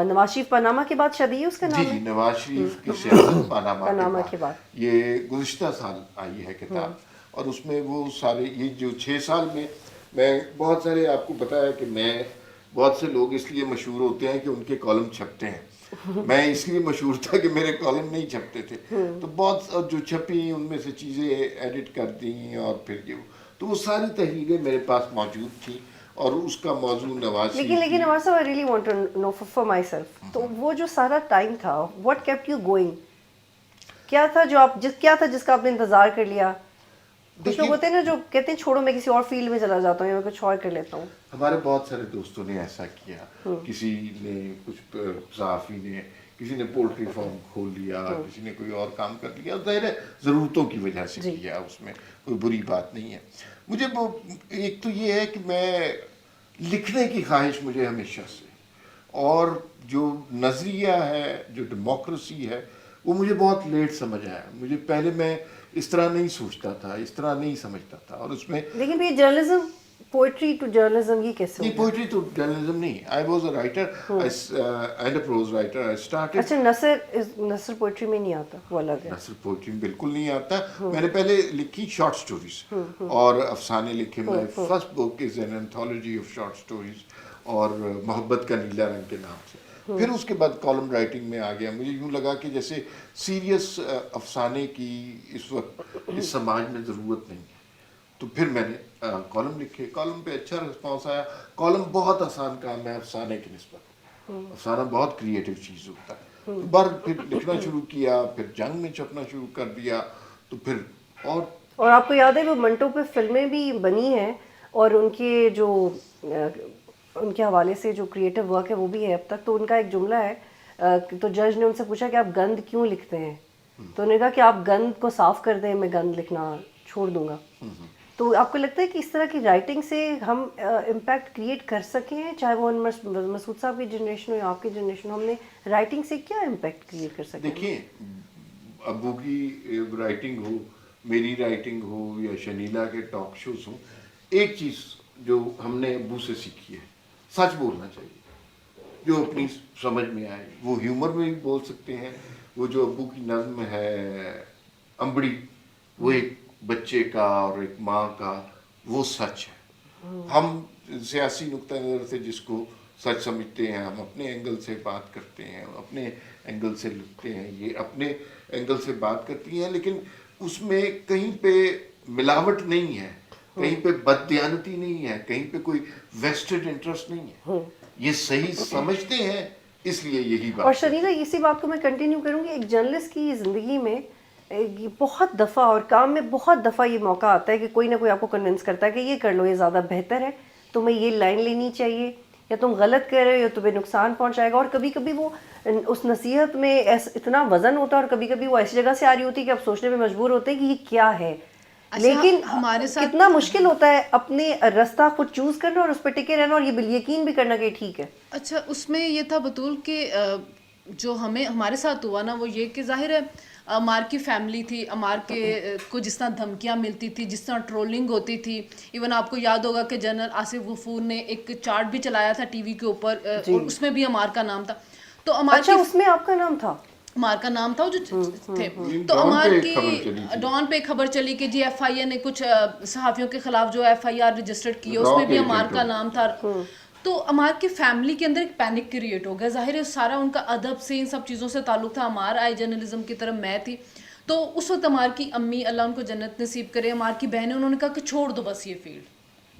नवाज शरीफ पनामा के बाद, शायद ये उसका नाम जी है? नवाज शरीफ की सियासत पनामा के बाद ये गुज़िश्ता साल आई है किताब। और उसमें वो सारे ये जो 6 साल में मैं बहुत सारे आपको बताया कि मैं बहुत से लोग इसलिए मशहूर होते हैं कि उनके कॉलम छपते हैं। मैं इसलिए मशहूर था कि मेरे कॉलम नहीं छपते थे, तो बहुत जो छपी उनमें से चीज़ें एडिट कर दी और फिर ये तो वो सारी तहरीरें मेरे पास मौजूद थी और उसका मौजू नवाज शरीफ। लेकिन Nawaz sahab I really want to know for myself, तो वो जो सारा टाइम था व्हाट केप्ट यू गोइंग, क्या था जो आप क्या था जिसका आपने इंतजार कर लिया? कुछ लोग होते हैं ना जो कहते हैं छोड़ो मैं किसी और फील्ड में चला जाता हूँ या मैं कुछ और कर लेता हूँ। हमारे बहुत सारे दोस्तों ने ऐसा किया, किसी ने कुछ सहाफ़ी ने, किसी ने पोल्ट्री फार्म खोल लिया, किसी ने कोई और काम कर लिया, ज़ाहिर है ज़रूरतों की वजह से किया, उसमें कोई बुरी बात नहीं है। मुझे वो एक तो ये है कि मैं लिखने की ख्वाहिश मुझे हमेशा से, और जो नज़रिया है जो डेमोक्रेसी है वो मुझे बहुत लेट समझ आया। मुझे पहले मैं इस तरह नहीं सोचता था, इस तरह नहीं समझता था, और उसमें लेकिन ये जर्नलिज्म पोएट्री टू जर्नलिज्म ये कैसे नहीं, हो गया? पोइट्री तो जर्नलिज्म नहीं, I was a writer and a pros writer. I started. अच्छा नसर पोएट्री में नहीं आता, वो अलग है। नसर पोइट्री में बिल्कुल नहीं आता। मैंने पहले लिखी शॉर्ट स्टोरीज और अफसाने लिखे। My first book is an anthology of short stories, और मोहब्बत का नीला रंग के नाम से। फिर उसके बाद कॉलम राइटिंग में आ गया। मुझे यूँ लगा कि जैसे सीरियस अफसाने की इस वक्त इस समाज में ज़रूरत नहीं है, तो फिर मैंने कॉलम लिखे। कॉलम पे अच्छा रिस्पांस आया। कॉलम बहुत आसान काम है अफसाने की निस्बत। अफसाना बहुत क्रिएटिव चीज़ होता है। तो बार फिर लिखना शुरू किया, फिर जंग में छपना शुरू कर दिया, तो फिर और आपको याद है वो मंटो पे फिल्में भी बनी हैं, और उनके जो उनके हवाले से जो क्रिएटिव वर्क है वो भी है अब तक। तो उनका एक जुमला है, तो जज ने उनसे पूछा कि आप गंद क्यों लिखते हैं, तो उन्होंने कहा कि आप गंद को साफ कर दें, मैं गंद लिखना छोड़ दूंगा। तो आपको लगता है कि इस तरह की राइटिंग से हम इम्पैक्ट क्रिएट कर सके हैं, चाहे वो मसूद साहब की जनरेशन हो या आपकी जनरेशन हो, हमने राइटिंग से क्या इम्पैक्ट क्रिएट कर सके? देखिए, अबू की राइटिंग हो, मेरी राइटिंग हो, या शनीला के टॉक शोज हो, एक चीज़ जो हमने अबू से सीखी है, सच बोलना चाहिए जो अपनी समझ में आए। वो ह्यूमर में भी बोल सकते हैं। वो जो अबू की नज़्म है अंबड़ी, वो एक बच्चे का और एक माँ का वो सच है। हम सियासी नुक्ता नज़र से जिसको सच समझते हैं, हम अपने एंगल से बात करते हैं, अपने एंगल से लिखते हैं, ये अपने एंगल से बात करती हैं, लेकिन उसमें कहीं पे मिलावट नहीं है, कहीं पे बददियानती नहीं है, कहीं पे कोई वेस्टेड इंटरेस्ट नहीं है, ये सही समझते हैं, इसलिए यही बात और है। शरीला इसी बात को मैं कंटिन्यू करूंगी, एक जर्नलिस्ट की ज़िंदगी में ये बहुत दफ़ा और काम में बहुत दफ़ा ये मौका आता है कि कोई ना कोई आपको कन्विंस करता है कि ये कर लो, ये ज़्यादा बेहतर है, तुम्हें ये लाइन लेनी चाहिए, या तुम गलत कर रहे हो या तुम्हें नुकसान पहुंचाएगा। और कभी कभी वो उस नसीहत में इतना वज़न होता है और कभी कभी वो ऐसी जगह से आ रही होती है कि आप सोचने में मजबूर होते हैं कि ये क्या है। लेकिन हमारे साथ कितना मुश्किल होता है अपने रास्ता खुद चूज करना और उस पर टिके रहना और ये यकीन भी करना कि ठीक है। अच्छा, उसमें ये था बतूल कि जो हमारे साथ हुआ ना वो ये कि जाहिर है अमार की फैमिली थी, अमार के को जिस तरह धमकियाँ मिलती थी, जिस तरह ट्रोलिंग होती थी, इवन आपको याद होगा कि जनरल आसिफ गफूर ने एक चार्ट भी चलाया था टीवी के ऊपर और उसमें भी अमार का नाम था। तो अमार अच्छा, उसमें आपका नाम था? अमार का नाम था वो जो थे। तो डॉन अमार पे की खबर चली थी। डॉन पे खबर चली कि जी एफआईआर ने कुछ सहाफियों के खिलाफ जो एफआईआर रजिस्टर्ड की है रॉ उसमें भी के अमार एजेंट का हो। नाम था। तो अमार की फैमिली के अंदर एक पैनिक क्रिएट हो गया। जाहिर है सारा उनका अदब से इन सब चीज़ों से ताल्लुक था। अमार आए जर्नलिज्म की तरफ, मैं थी। तो उस वक्त अमार की अम्मी, अल्लाह उनको जन्नत नसीब करे, अमार की बहनें, उन्होंने कहा कि छोड़ दो बस ये फील्ड,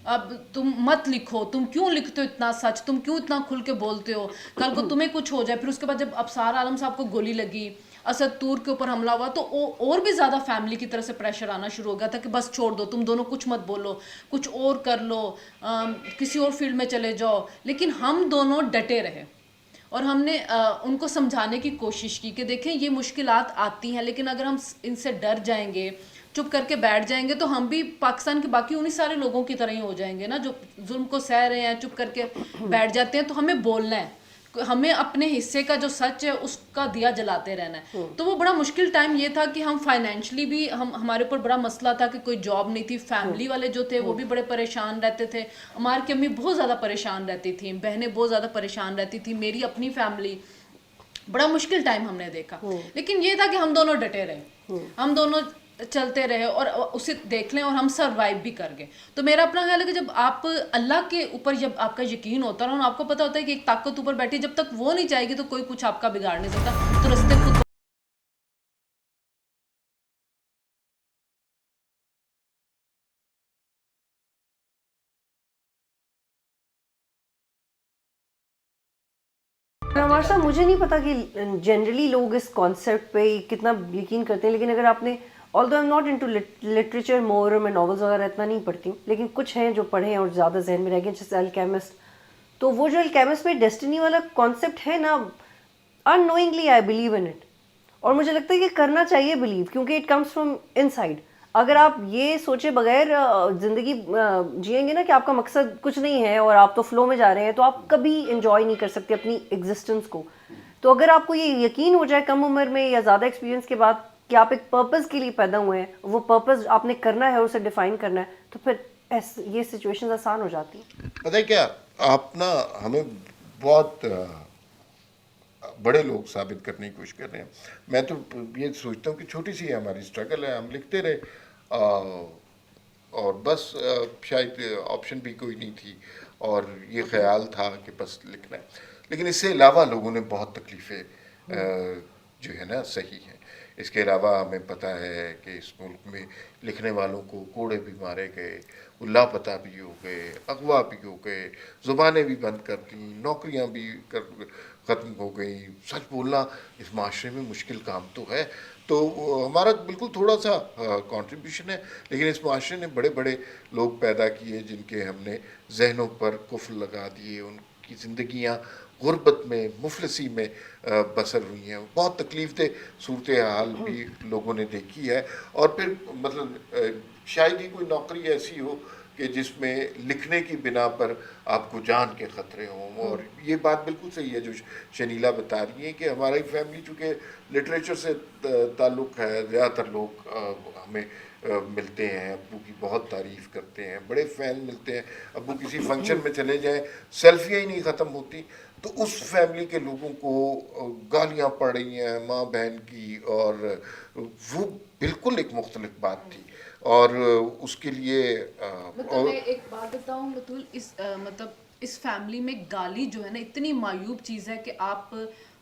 अब तुम मत लिखो, तुम क्यों लिखते हो इतना सच, तुम क्यों इतना खुल के बोलते हो, कल को तुम्हें कुछ हो जाए। फिर उसके बाद जब अबसार आलम साहब को गोली लगी, असद तूर के ऊपर हमला हुआ, तो और भी ज़्यादा फैमिली की तरफ से प्रेशर आना शुरू हो गया था कि बस छोड़ दो, तुम दोनों कुछ मत बोलो, कुछ और कर लो, किसी और फील्ड में चले जाओ। लेकिन हम दोनों डटे रहे और हमने उनको समझाने की कोशिश की कि देखें ये मुश्किलात आती हैं, लेकिन अगर हम इनसे डर जाएंगे, चुप करके बैठ जाएंगे, तो हम भी पाकिस्तान के बाकी उन्हीं सारे लोगों की तरह ही हो जाएंगे ना, जो जुल्म को सह रहे हैं, चुप करके बैठ जाते हैं। तो हमें बोलना है, हमें अपने हिस्से का जो सच है उसका दिया जलाते रहना है। तो वो बड़ा मुश्किल टाइम ये था कि हम फाइनेंशियली भी हमारे ऊपर बड़ा मसला था कि कोई जॉब नहीं थी, फैमिली वाले जो थे वो भी बड़े परेशान रहते थे, हमारी की अम्मी बहुत ज़्यादा परेशान रहती थी, बहनें बहुत ज़्यादा परेशान रहती थी, मेरी अपनी फैमिली, बड़ा मुश्किल टाइम हमने देखा। लेकिन ये था कि हम दोनों डटे रहे, हम दोनों चलते रहे और उसे देख लें और हम सरवाइव भी कर गए। तो मेरा अपना ख्याल है कि जब आप अल्लाह के ऊपर जब आपका यकीन होता है और आपको पता होता है कि एक ताकत ऊपर बैठी, जब तक वो नहीं चाहेगी तो कोई कुछ आपका बिगाड़ नहीं सकता, तो रास्ते खुद हमारे साथ मुझे नहीं पता कि जनरली लोग इस कॉन्सेप्ट पे कितना यकीन करते हैं, लेकिन अगर आपने, although I am not into literature more, मैं नॉवेल्स वगैरह इतना नहीं पढ़ती हूँ, लेकिन कुछ हैं जो पढ़े हैं और ज़्यादा जहन में रह गए, जैसे अल्केमिस्ट। तो वो जो अल्केमिस्ट में डेस्टिनी वाला कॉन्सेप्ट है ना, unknowingly I believe in it, और मुझे लगता है कि करना चाहिए बिलीव, क्योंकि इट कम्स फ्रॉम इनसाइड। अगर आप ये सोचे बगैर ज़िंदगी जिएंगे ना कि आपका मकसद कुछ नहीं है और आप तो फ्लो में जा रहे हैं, तो आप कभी इंजॉय नहीं कर सकते अपनी एग्जिस्टेंस को। तो अगर आपको ये यकीन हो जाए कम उम्र में या ज़्यादा एक्सपीरियंस के बाद कि आप एक पर्पस के लिए पैदा हुए हैं, वो पर्पस आपने करना है और उसे डिफाइन करना है, तो फिर ये सिचुएशंस आसान हो जाती हैं। पता है क्या, आप ना हमें बहुत बड़े लोग साबित करने की कोशिश कर रहे हैं। मैं तो ये सोचता हूँ कि छोटी सी हमारी स्ट्रगल है, हम लिखते रहे और बस शायद ऑप्शन भी कोई नहीं थी और ये ख्याल था कि बस लिखना है। लेकिन इससे अलावा लोगों ने बहुत तकलीफ़ें जो है ना सही हैं। इसके अलावा हमें पता है कि इस मुल्क में लिखने वालों को कोड़े भी मारे गए, लापता भी हो गए, अगवा भी हो गए, ज़ुबानें भी बंद कर दी, नौकरियां भी ख़त्म हो गई। सच बोलना इस माशरे में मुश्किल काम तो है। तो हमारा बिल्कुल थोड़ा सा कंट्रीब्यूशन है, लेकिन इस माशरे ने बड़े बड़े लोग पैदा किए जिनके हमने जहनों पर कुफ्र लगा दिए, उनकी ज़िंदगियाँ गुर्बत में, मुफलसी में बसर हुई हैं। बहुत तकलीफ दे सूरत हाल भी लोगों ने देखी है। और फिर मतलब शायद ही कोई नौकरी ऐसी हो कि जिसमें लिखने की बिना पर आपको जान के ख़तरे हों। और ये बात बिल्कुल सही है जो शनीला बता रही है कि हमारी फैमिली चूँकि लिटरेचर से ताल्लुक़ है, ज़्यादातर लोग हमें मिलते हैं, अब्बू की बहुत तारीफ़ करते हैं, बड़े फ़ैन मिलते हैं। अब्बू किसी फंक्शन में चले जाएं, सेल्फियाँ ही नहीं ख़त्म होती। तो उस फैमिली के लोगों को गालियाँ पड़ रही हैं माँ बहन की, और वो बिल्कुल एक मुख्तलिफ बात थी। और उसके लिए मतलब मैं एक बात बताऊं बतूल, इस मतलब اس فیملی میں گالی جو ہے نا اتنی معیوب چیز ہے کہ آپ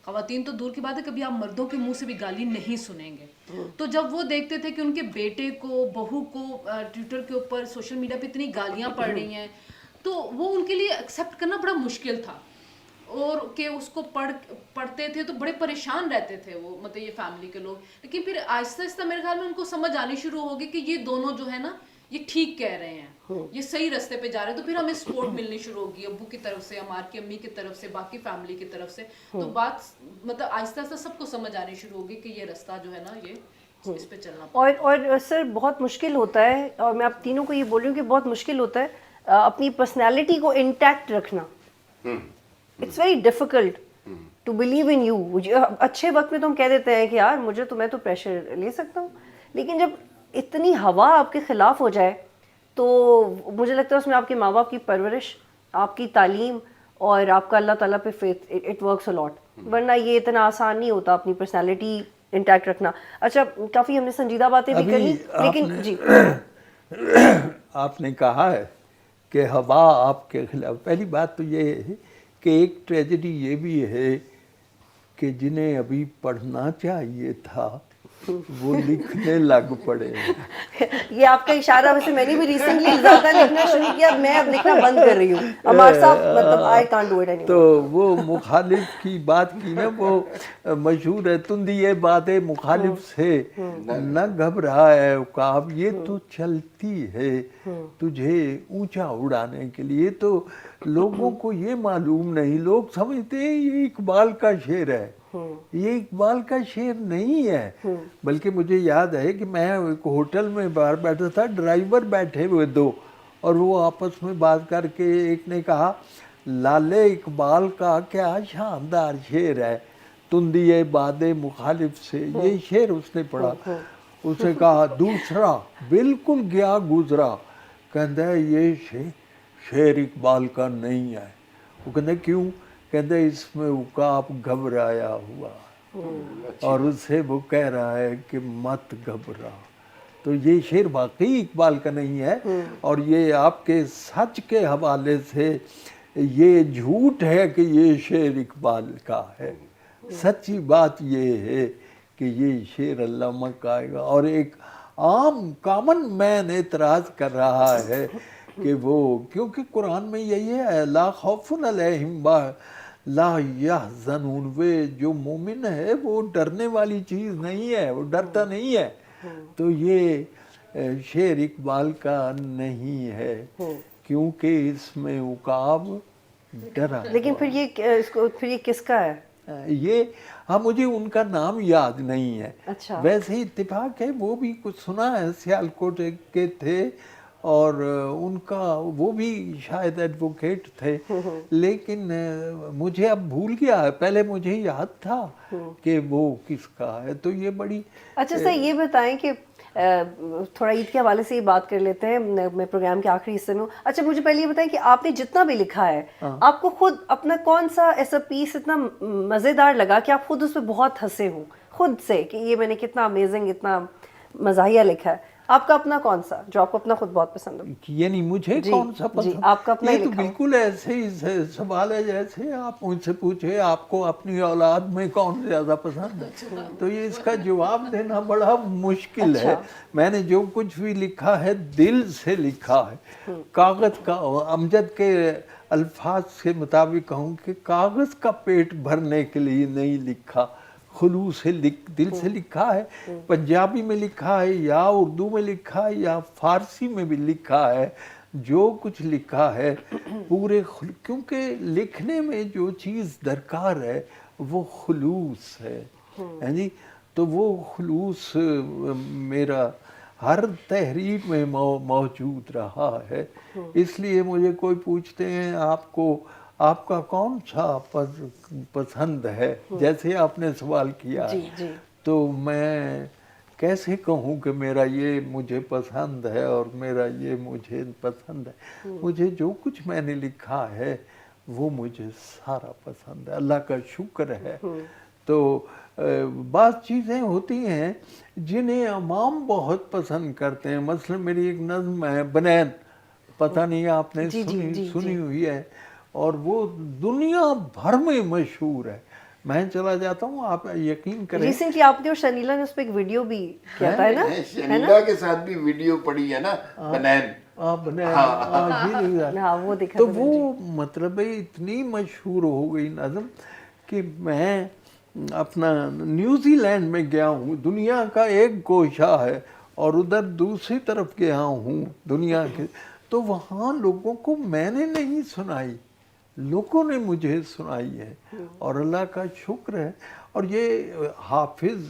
خواتین تو دور کی بات ہے کبھی آپ مردوں کے منہ سے بھی گالی نہیں سنیں گے. تو جب وہ دیکھتے تھے کہ ان کے بیٹے کو بہو کو ٹویٹر کے اوپر سوشل میڈیا پہ اتنی گالیاں پڑ رہی ہیں تو وہ ان کے لیے ایکسیپٹ کرنا بڑا مشکل تھا, اور کہ اس کو پڑھتے تھے تو بڑے پریشان رہتے تھے وہ, مطلب یہ فیملی کے لوگ. لیکن پھر آہستہ آہستہ میرے خیال میں ان کو سمجھ آنی شروع ہوگی کہ یہ دونوں جو ہے نا یہ ٹھیک کہہ رہے ہیں, یہ صحیح راستے پہ جا رہے ہیں. تو پھر ہمیں سپورٹ ملنی شروع ہوگی ابو کی طرف سے, عمار کی امی کی طرف سے, باقی فیملی کی طرف سے. تو بات مطلب آہستہ آہستہ سب کو سمجھ آنی شروع ہوگی کہ یہ راستہ جو ہے نا یہ اس پہ چلنا. اور سر بہت مشکل ہوتا ہے, اور میں آپ تینوں کو یہ بول رہی ہوں کہ بہت مشکل ہوتا ہے اپنی پرسنالٹی کو انٹیکٹ رکھنا. It's very difficult to believe in you. اچھے وقت میں تو ہم کہہ دیتے ہیں کہ یار مجھے تو, میں تو پریشر لے سکتا ہوں, لیکن جب اتنی ہوا آپ کے خلاف ہو جائے تو مجھے لگتا ہے اس میں آپ کے ماں باپ کی پرورش, آپ کی تعلیم اور آپ کا اللہ تعالیٰ پہ فیتھ, اٹ ورکس اے لاٹ. ورنہ یہ اتنا آسان نہیں ہوتا اپنی پرسنالٹی انٹیکٹ رکھنا. اچھا کافی ہم نے سنجیدہ باتیں بھی کر لی, لیکن جی آپ نے کہا ہے کہ ہوا آپ کے خلاف. پہلی بات تو یہ ہے کہ ایک ٹریجڈی یہ بھی ہے کہ جنہیں ابھی پڑھنا چاہیے تھا وہ لکھنے لگ پڑے. یہ آپ کا اشارہ, ویسے میں نے بھی ریسنٹلی زیادہ لکھنا شروع کیا, میں اب لکھنا بند کر رہی ہوں. عمار صاحب مطلب I can't do it any more. تو وہ مخالف کی بات کی نا, وہ مشہور ہے, تندیے باتیں مخالف سے نہ گھبرا ہے عقاب, یہ تو چلتی ہے تجھے اونچا اڑانے کے لیے. تو لوگوں کو یہ معلوم نہیں, لوگ سمجھتے ہیں یہ اقبال کا شعر ہے. یہ اقبال کا شعر نہیں ہے. بلکہ مجھے یاد ہے کہ میں ایک ہوٹل میں باہر بیٹھا تھا, ڈرائیور بیٹھے ہوئے دو, اور وہ آپس میں بات کر کے ایک نے کہا لالے اقبال کا کیا شاندار شعر ہے, تندیے باد مخالف سے. یہ شعر اس نے پڑھا, اس نے کہا دوسرا بالکل گیا گزرا, کہتا ہے یہ شعر اقبال کا نہیں ہے. وہ کہتے کیوں؟ کہتے اس میں عقاب گھبرایا ہوا, اور اس سے وہ کہہ رہا ہے کہ مت گھبرا. تو یہ شعر واقعی اقبال کا نہیں ہے, اور یہ آپ کے سچ کے حوالے سے یہ جھوٹ ہے کہ یہ شعر اقبال کا ہے. سچی بات یہ ہے کہ یہ شعر علامہ کا ہے. اور ایک عام کامن مین اعتراض کر رہا ہے کہ وہ, کیونکہ قرآن میں یہی ہے لا خوف علیہم لا یحزنون, وہ جو مومن ہے وہ ڈرنے والی چیز نہیں ہے, وہ ڈرتا نہیں ہے. تو یہ شعر اقبال کا نہیں ہے کیونکہ اس میں عقاب ڈرا. لیکن پھر یہ کس کا ہے؟ یہ ہاں مجھے ان کا نام یاد نہیں ہے. اچھا. ویسے اتفاق ہے وہ بھی کچھ سنا ہے, سیالکوٹ کے تھے, اور ان کا وہ بھی شاید ایڈوکیٹ تھے, لیکن مجھے اب بھول گیا ہے. پہلے مجھے یاد تھا کہ وہ کس کا ہے. تو یہ بڑی اچھا سر یہ بتائیں کہ تھوڑا عید کے حوالے سے یہ بات کر لیتے ہیں میں پروگرام کے آخری حصے میں ہوں. اچھا مجھے پہلے یہ بتائیں کہ آپ نے جتنا بھی لکھا ہے آپ کو خود اپنا کون سا ایسا پیس اتنا مزیدار لگا کہ آپ خود اس پہ بہت ہنسے ہوں خود سے کہ یہ میں نے کتنا امیزنگ اتنا مزاحیہ لکھا ہے؟ آپ کا اپنا کون سا جو آپ کو اپنا خود بہت پسند ہو؟ یعنی مجھے کون سا پسند؟ آپ کا اپنا یہ تو بالکل ایسے ہی سوال ہے جیسے آپ مجھ سے پوچھے آپ کو اپنی اولاد میں کون زیادہ پسند ہے. تو یہ اس کا جواب دینا بڑا مشکل ہے. میں نے جو کچھ بھی لکھا ہے دل سے لکھا ہے. کاغذ کا, امجد کے الفاظ کے مطابق کہوں کہ کاغذ کا پیٹ بھرنے کے لیے نہیں لکھا, خلوص سے دل سے لکھا ہے. پنجابی میں لکھا ہے یا اردو میں لکھا ہے یا فارسی میں بھی لکھا ہے, جو کچھ لکھا ہے پورے کیونکہ لکھنے میں جو چیز درکار ہے وہ خلوص ہے. یعنی تو وہ خلوص میرا ہر تحریر میں موجود رہا ہے. اس لیے مجھے کوئی پوچھتے ہیں آپ کا کون سا پسند ہے, جیسے آپ نے سوال کیا, تو میں کیسے کہوں کہ میرا یہ مجھے پسند ہے اور میرا یہ مجھے پسند ہے. مجھے جو کچھ میں نے لکھا ہے وہ مجھے سارا پسند ہے, اللہ کا شکر ہے. تو بعض چیزیں ہوتی ہیں جنہیں عوام بہت پسند کرتے ہیں. مثلا میری ایک نظم ہے بنین, پتہ نہیں آپ نے سنی ہوئی ہے, اور وہ دنیا بھر میں مشہور ہے. میں چلا جاتا ہوں, آپ یقین کریں. ریسنٹلی آپ نے اور شنیلا نے اس پہ ایک ویڈیو بھی کیا تھا, ہے نا؟ شنیلا کے ساتھ بھی ویڈیو پڑی ہے نا, بنین. ہاں وہ دیکھا تو وہ مطلب اتنی مشہور ہو گئی نظم کہ میں اپنا نیوزی لینڈ میں گیا ہوں, دنیا کا ایک گوشہ ہے, اور ادھر دوسری طرف گیا ہوں دنیا کے, تو وہاں لوگوں کو میں نے نہیں سنائی, لوگوں نے مجھے سنائی ہے, اور اللہ کا شکر ہے. اور یہ حافظ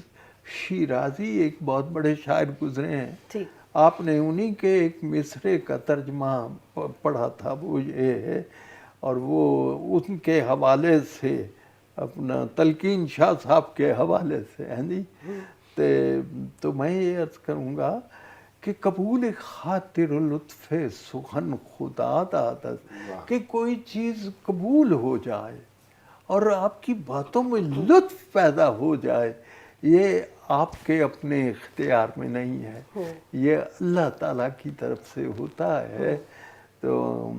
شیرازی ایک بہت بڑے شاعر گزرے ہیں, آپ نے انہی کے ایک مصرے کا ترجمہ پڑھا تھا, وہ یہ ہے, اور وہ ان کے حوالے سے اپنا تلقین شاہ صاحب کے حوالے سے ہیں جی. تو میں یہ عرض کروں گا کہ قبول خاطر لطف سخن خدا داد, کہ کوئی چیز قبول ہو جائے اور آپ کی باتوں میں لطف پیدا ہو جائے, یہ آپ کے اپنے اختیار میں نہیں ہے, یہ اللہ تعالیٰ کی طرف سے ہوتا ہے. تو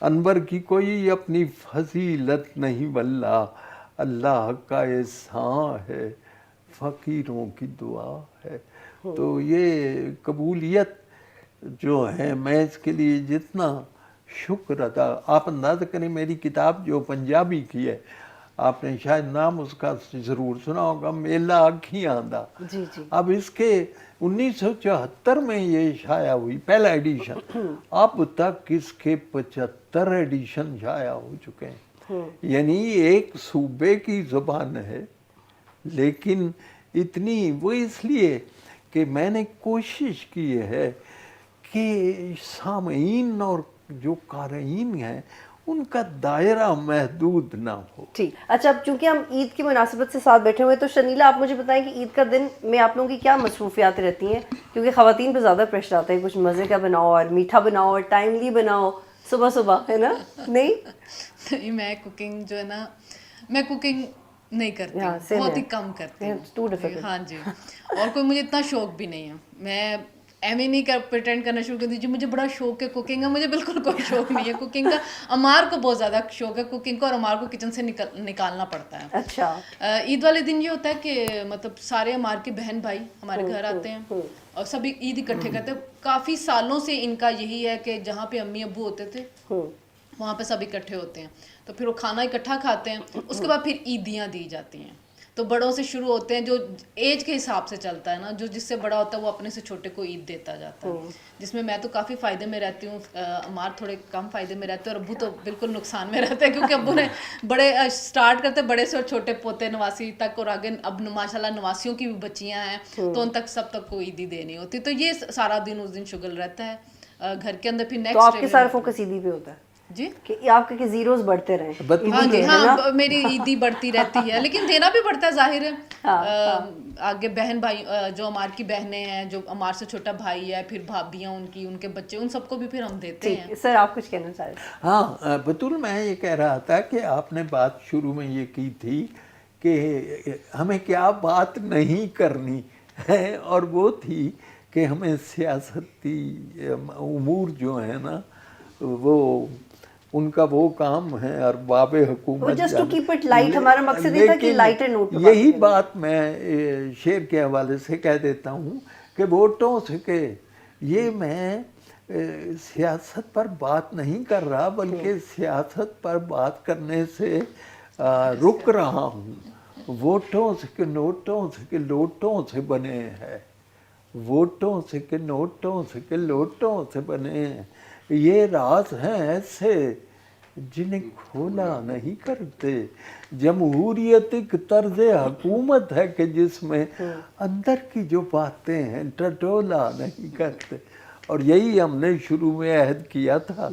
انور کی کوئی اپنی فضیلت نہیں واللہ, اللہ کا احسان ہے, فقیروں کی دعا ہے. تو یہ قبولیت جو ہے, میں اس کے لیے جتنا شکر ادا, آپ اندازہ کریں میری کتاب جو پنجابی کی ہے, آپ نے شاید نام اس کا ضرور سنا ہوگا, میلا آکھی آندہ. اب اس کے 1974 میں یہ شائع ہوئی پہلا ایڈیشن, اب تک اس کے 75 ایڈیشن شائع ہو چکے ہیں. یعنی ایک صوبے کی زبان ہے, لیکن اتنی وہ اس لیے کہ میں نے کوشش کی ہے کہ سامعین اور جو قارئین ہیں ان کا دائرہ محدود نہ ہو. ٹھیک, اچھا اب چونکہ ہم عید کی مناسبت سے ساتھ بیٹھے ہوئے, تو شنیلا آپ مجھے بتائیں کہ عید کا دن میں آپ لوگوں کی کیا مصروفیات رہتی ہیں, کیونکہ خواتین پہ زیادہ پریشر آتا ہے, کچھ مزے کا بناؤ اور میٹھا بناؤ اور ٹائملی بناؤ صبح صبح, ہے نا؟ نہیں میں کوکنگ جو ہے نا, میں کوکنگ نہیں کرتی ہوں, بہت ہی کم کرتی ہوں. ہاں جی, اور کوئی مجھے اتنا شوق بھی نہیں ہے. میں ایم اے نہیں پریٹینڈ کرنا شروع کر دیجیے مجھے بڑا شوق ہے کوکنگ کا, مجھے بالکل کوئی شوق نہیں ہے کوکنگ کا. عمار کو بہت زیادہ شوق ہے کوکنگ کا, اور عمار کو کچن سے نکالنا پڑتا ہے. اچھا, عید والے دن یہ ہوتا ہے کہ مطلب سارے عمار کے بہن بھائی ہمارے گھر آتے ہیں اور سبھی عید اکٹھے کرتے ہیں. کافی سالوں سے ان کا یہی ہے کہ جہاں پہ امی ابو ہوتے تھے وہاں پہ سب اکٹھے ہوتے ہیں, تو پھر وہ کھانا اکٹھا کھاتے ہیں. اس کے بعد پھر عیدیاں دی جاتی ہیں, تو بڑوں سے شروع ہوتے ہیں, جو ایج کے حساب سے چلتا ہے نا, جو جس سے بڑا ہوتا ہے وہ اپنے سے چھوٹے کو عید دیتا جاتا ہے, جس میں تو کافی فائدے میں رہتی ہوں, عمار تھوڑے کم فائدے میں رہتے ہیں, اور ابو تو بالکل نقصان میں رہتے ہیں, کیونکہ ابو نے بڑے اسٹارٹ کرتے بڑے سے اور چھوٹے پوتے نواسی تک, اور آگے اب ماشاء اللہ نواسیوں کی بھی بچیاں ہیں, تو ان تک سب تک کو عیدی دینی ہوتی. تو یہ سارا دن اس دن شغل رہتا ہے گھر کے اندر. پھر نیکسٹ آپ کے سارا فوکس عیدی پہ ہوتا ہے جی, کہ آپ کے زیروز بڑھتے رہیں. ہاں جی, ہاں میری عیدی بڑھتی رہتی ہے, لیکن دینا بھی پڑتا ہے ظاہر ہے. آگے بہن بھائی جو عمار کی بہنیں ہیں, جو عمار سے چھوٹا بھائی ہے, پھر بھابیاں ان کی, ان کے بچے, ان سب کو بھی پھر ہم دیتے ہیں. سر آپ کچھ کہنا چاہ رہے ہیں؟ ہاں بطول, میں یہ کہہ رہا تھا کہ آپ نے بات شروع میں یہ کی تھی کہ ہمیں کیا بات نہیں کرنی ہے, اور وہ تھی کہ ہمیں سیاستی امور جو ہیں نا وہ ان کا وہ کام ہے, اور باب حکومت just to keep it light, ہمارا مقصد یہ تھا کہ lighter note پہ یہی بات میں شعر کے حوالے سے کہہ دیتا ہوں کہ ووٹوں سے کہ یہ میں سیاست پر بات نہیں کر رہا, بلکہ سیاست پر بات کرنے سے رک رہا ہوں. ووٹوں سے کہ نوٹوں سے کہ لوٹوں سے بنے ہیں, ووٹوں سے کہ نوٹوں سے کہ لوٹوں سے بنے ہیں, یہ راز ہیں ایسے جنہیں کھولا نہیں کرتے. جمہوریت ایک طرز حکومت ہے کہ جس میں اندر کی جو باتیں ہیں ٹٹولا نہیں کرتے, اور یہی ہم نے شروع میں عہد کیا تھا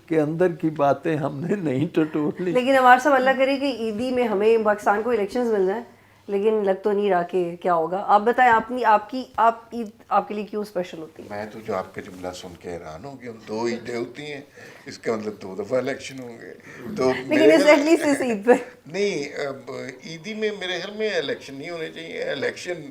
کہ اندر کی باتیں ہم نے نہیں ٹٹولی. لیکن ہمارے سب اللہ کرے کہ عیدی میں ہمیں پاکستان کو الیکشنز مل جائیں, لیکن لگ تو نہیں رہا کہ کیا ہوگا. آپ بتائیں, آپ عید آپ کے لیے کیوں اسپیشل ہوتی ہے؟ میں تو جو آپ کا جملہ سن کے حیران ہوں کہ ہم 2 عیدیں ہوتی ہیں, اس کا مطلب 2 دفعہ الیکشن ہوں گے. تو لیکن ایٹ لیسٹ اس عید پہ نہیں, عیدی میں میرے خیال میں الیکشن نہیں ہونے چاہیے. الیکشن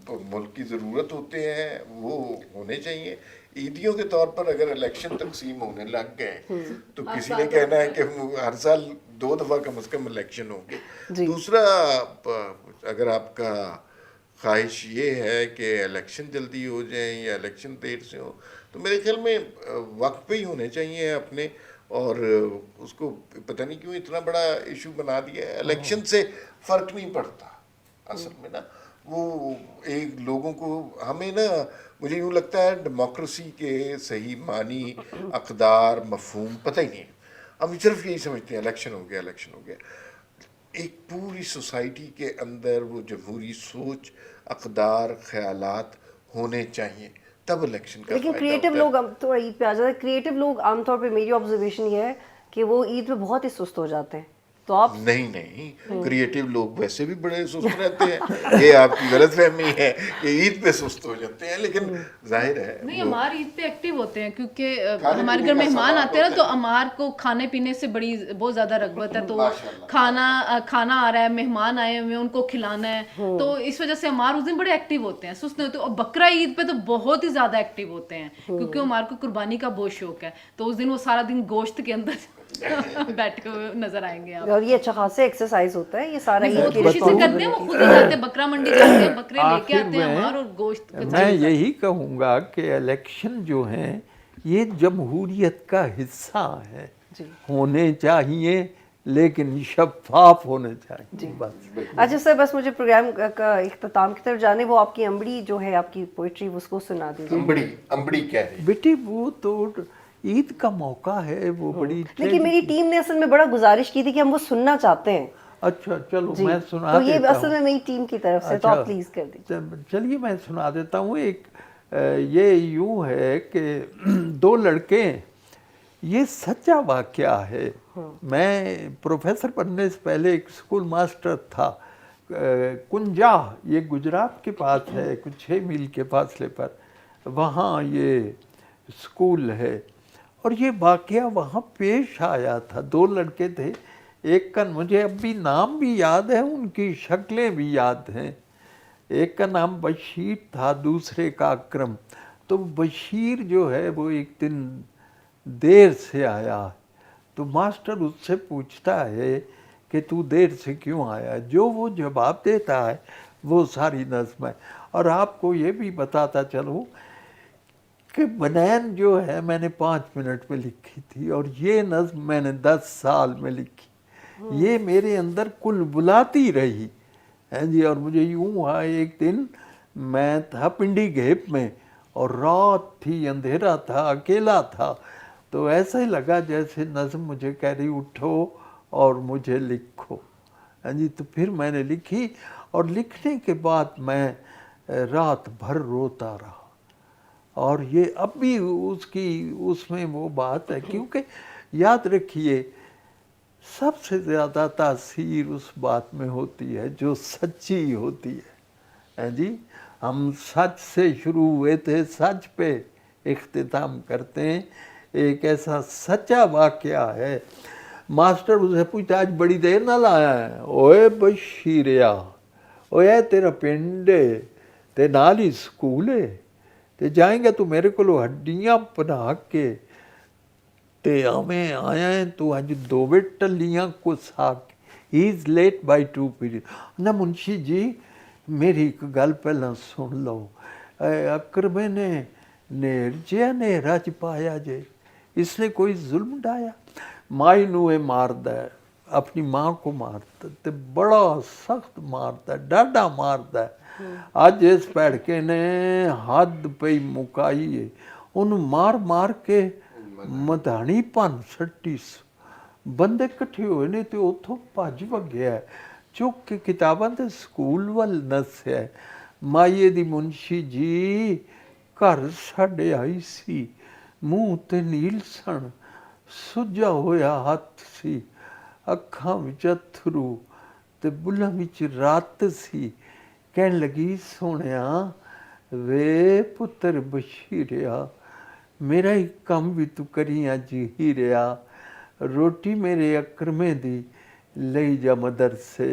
تو ملک کی ضرورت ہوتے ہیں, وہ ہونے چاہیے. ईदियों के तौर पर अगर इलेक्शन तकसीम होने लग गए तो किसी ने कहना है कि हर साल 2 दफ़ा कम से कम इलेक्शन होंगे। दूसरा, अगर आपका ख्वाहिश ये है कि इलेक्शन जल्दी हो जाए या इलेक्शन देर से हो, तो मेरे ख्याल में वक्त पे ही होने चाहिए अपने, और उसको पता नहीं क्यों इतना बड़ा इशू बना दिया है। इलेक्शन से फ़र्क नहीं पड़ता असल में ना, वो एक लोगों को, हमें ना, मुझे यूँ लगता है डेमोक्रेसी के सही मानी, अक़दार, मफ़हूम पता ही नहीं है। हम सिर्फ यही समझते हैं इलेक्शन हो गया, इलेक्शन हो गया। एक पूरी सोसाइटी के अंदर वो जमहूरी सोच, अक़दार, ख़यालात होने चाहिए, तब इलेक्शन का लेकिन फ़ायदा क्रिएटिव होता है। लोग, अब थोड़ा ईद पे आ जाते हैं, क्रिएटिव लोग आमतौर पे मेरी ऑब्जर्वेशन ये है कि वो ईद पे बहुत ही सुस्त हो जाते हैं। तो आप नहीं नहीं, क्रिएटिव लोग वैसे भी बड़े सुस्त रहते हैं। ये आपकी गलतफहमी है कि ईद पे सुस्त हो जाते हैं, लेकिन जाहिर है नहीं, वो अमार ईद पे एक्टिव होते हैं क्योंकि खाने हमारे पीने घर का मेहमान सामान आते हैं ना, होता तो है। अमार को खाने पीने से बड़ी बहुत ज़्यादा रगबत है। तो माशाल्लाह। खाना आ रहा है, मेहमान आए हुए हैं, उनको खिलाना है, तो इस वजह से अमार उस दिन बड़े एक्टिव होते हैं, सुस्त नहीं होते। और बकरा ईद पे तो बहुत ही ज़्यादा एक्टिव होते हैं क्योंकि अमार को कुर्बानी का बहुत शौक है, तो उस दिन वो सारा दिन गोश्त के अंदर बैठे हुए नजर आएंगे आप। और ये अच्छा खासा एक्सरसाइज होता है ये सारा नहीं, ईद वो की खुशी से करते हैं, वो खुद ही जाते हैं, बकरा मंडी जाते हैं, बकरे लेके आखिर आते हैं में अमार और गोश्त मैं यही कहूँगा कि इलेक्शन जो हैं ये जमहूरियत का हिस्सा है, होने चाहिए, लेकिन शफाफ होने चाहिए बस। अच्छा सर, बस मुझे प्रोग्राम का इख्तिताम की तरफ जाने, वो आपकी अम्बड़ी जो है, आपकी पोइट्री, उसको सुना दीजिए। अंबड़ी कह रही। बेटी वो तो ईद का मौका है, वो बड़ी लेकिन मेरी टीम ने असल में बड़ा गुजारिश की थी कि हम वो सुनना चाहते हैं। अच्छा चलो मैं सुना तो ये देता असल हूँ। में मेरी टीम की तरफ से, तो आप प्लीज कर दीजिए। चलिए मैं सुना देता हूँ। एक ये यूँ है कि 2 लड़के, ये सच्चा वाकया है। मैं प्रोफेसर बनने से पहले एक स्कूल मास्टर था, कुंजा, ये गुजरात के पास है, कुछ 6 मील के फासले पर, वहाँ ये स्कूल है। और ये वाकया वहाँ पेश आया था। 2 लड़के थे, एक का मुझे अब भी नाम भी याद है, उनकी शक्लें भी याद हैं। एक का नाम बशीर था, दूसरे का अकरम। तो बशीर जो है वो एक दिन देर से आया, तो मास्टर उससे पूछता है कि तू देर से क्यों आया। जो वो जवाब देता है वो सारी नज़्म है। और आपको ये भी बताता चलूँ कि बनैन जो है मैंने 5 मिनट में लिखी थी, और ये नज़्म मैंने 10 साल में लिखी। ये मेरे अंदर कुल बुलाती रही है जी। और मुझे यूँ हुआ, एक दिन मैं था पिंडी घेप में और रात थी, अंधेरा था, अकेला था, तो ऐसा ही लगा जैसे नज़्म मुझे कह रही उठो और मुझे लिखो। हाँ जी, तो फिर मैंने लिखी, और लिखने के बाद मैं रात भर रोता रहा। और ये अब भी उसमें वो बात है, क्योंकि याद रखिए सबसे ज़्यादा तासीर उस बात में होती है जो सच्ची होती है जी। हम सच से शुरू हुए थे, सच पे इख्तिताम करते हैं। एक ऐसा सच्चा वाक़या है। मास्टर उसे पूछता, आज बड़ी देर ना लाया है? ओए बशीरिया, ओए तेरा पिंड ते नाल ही स्कूल है, ते जाएंगे तू मेरे को हड्डियां बना के ते हमें आया है, तू अज 2 मिनट टलियां को साक। He is late by 2 period. ना मुंशी जी मेरी एक गल पहला सुन लो, अकरमे ने नेरजिया ने रच पाया जे, इसने कोई जुल्म डाया? माई नू ये मारदा है, अपनी माँ को मारता, ते बड़ा सख्त मारता है, डाडा मारता है। अज इस भैड़के ने हद पई मुकाई है, उन्होंने मार मार के मधानी भन सट्टी। बंदे इकट्ठे होए ने ते उथों भज भग्या, चुक के किताबां ते स्कूल वल नस्या। माईए दी मुंशी जी घर साडे आई सी, मूँह ते नील सन, सुजा होया हथ सी, अखां विच अथरू ते बुल्हां विच रात सी। कहन लगी, सोहणिया वे पुत्र बशीरिया, मेरा ही काम भी तू करी अज ही रहा। रोटी मेरे अकरमे दी लई जा मदरसे,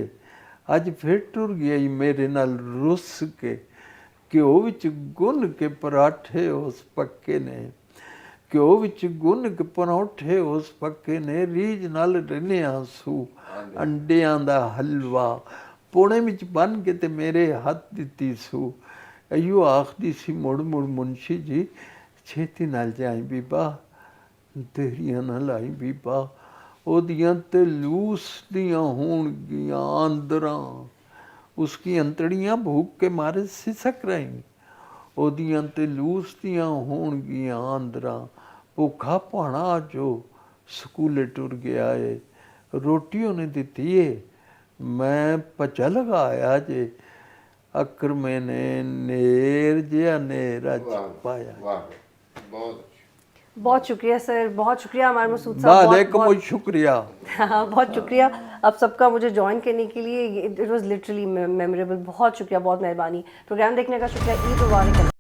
अज फिर टुर गई मेरे नाल रुस के। ਘਿਓ ਵਿੱਚ ਗੁੰਨ ਕੇ ਪਰਾਠੇ ਉਸ ਪੱਕੇ ਨੇ, ਘਿਓ ਵਿੱਚ ਗੁੰਨ ਕੇ ਪਰੌਂਠੇ ਉਸ ਪੱਕੇ ਨੇ, ਰੀਝ ਨਾਲ ਰਿੰਨਿਆ ਸੂ ਅੰਡਿਆਂ ਦਾ ਹਲਵਾ, ਪੋਣੇ ਵਿੱਚ ਬੰਨ ਕੇ ਤੇ ਮੇਰੇ ਹੱਥ ਦਿੱਤੀ ਸੂ। ਅਈਓ ਆਖਦੀ ਸੀ ਮੁੜ ਮੁੜ ਮੁਨਸ਼ੀ ਜੀ, ਛੇਤੀ ਨਾਲ ਜਾਈ ਬੀਬਾ, ਦੇਰੀਆਂ ਨਾ ਲਾਈ ਬੀਬਾ, ਉਹਦੀਆਂ ਤੇ ਲੂਸ ਦੀਆਂ ਹੋਣਗੀਆਂ ਆਂਦਰਾਂ, ਉਸकी ਅੰਤੜੀਆਂ ਭੂਖ ਕੇ ਮਾਰੇ ਸਿਸਕ ਰਹੀਂ, ਉਹਦੀਆਂ ਤੇ ਲੂਸ ਦੀਆਂ ਹੋਣਗੀਆਂ ਆਂਦਰਾਂ, ਭੁੱਖਾ ਭਾਣਾ ਜੋ ਸਕੂਲੇ ਟੁਰ ਗਿਆ ਏ, ਰੋਟੀ ਉਹਨੇ ਦਿੱਤੀ ਏ, ਮੈਂ ਪਚਾ ਲਗਾਇਆ ਜੇ, ਅਕਰ ਮੈਨੇ ਨੇਰ ਜਿਹਾ ਨੇਰਾ ਪਾਇਆ। वाह, बहुत अच्छा। बहुत शुक्रिया सर, बहुत शुक्रिया हमारे मसूद साहब, वालेकुम शुक्रिया। हाँ बहुत शुक्रिया आप सबका मुझे ज्वाइन करने के लिए, इट वाज लिटरली मेमोरेबल। बहुत शुक्रिया, बहुत मेहरबानी। प्रोग्राम देखने का शुक्रिया। ईद मुबारक।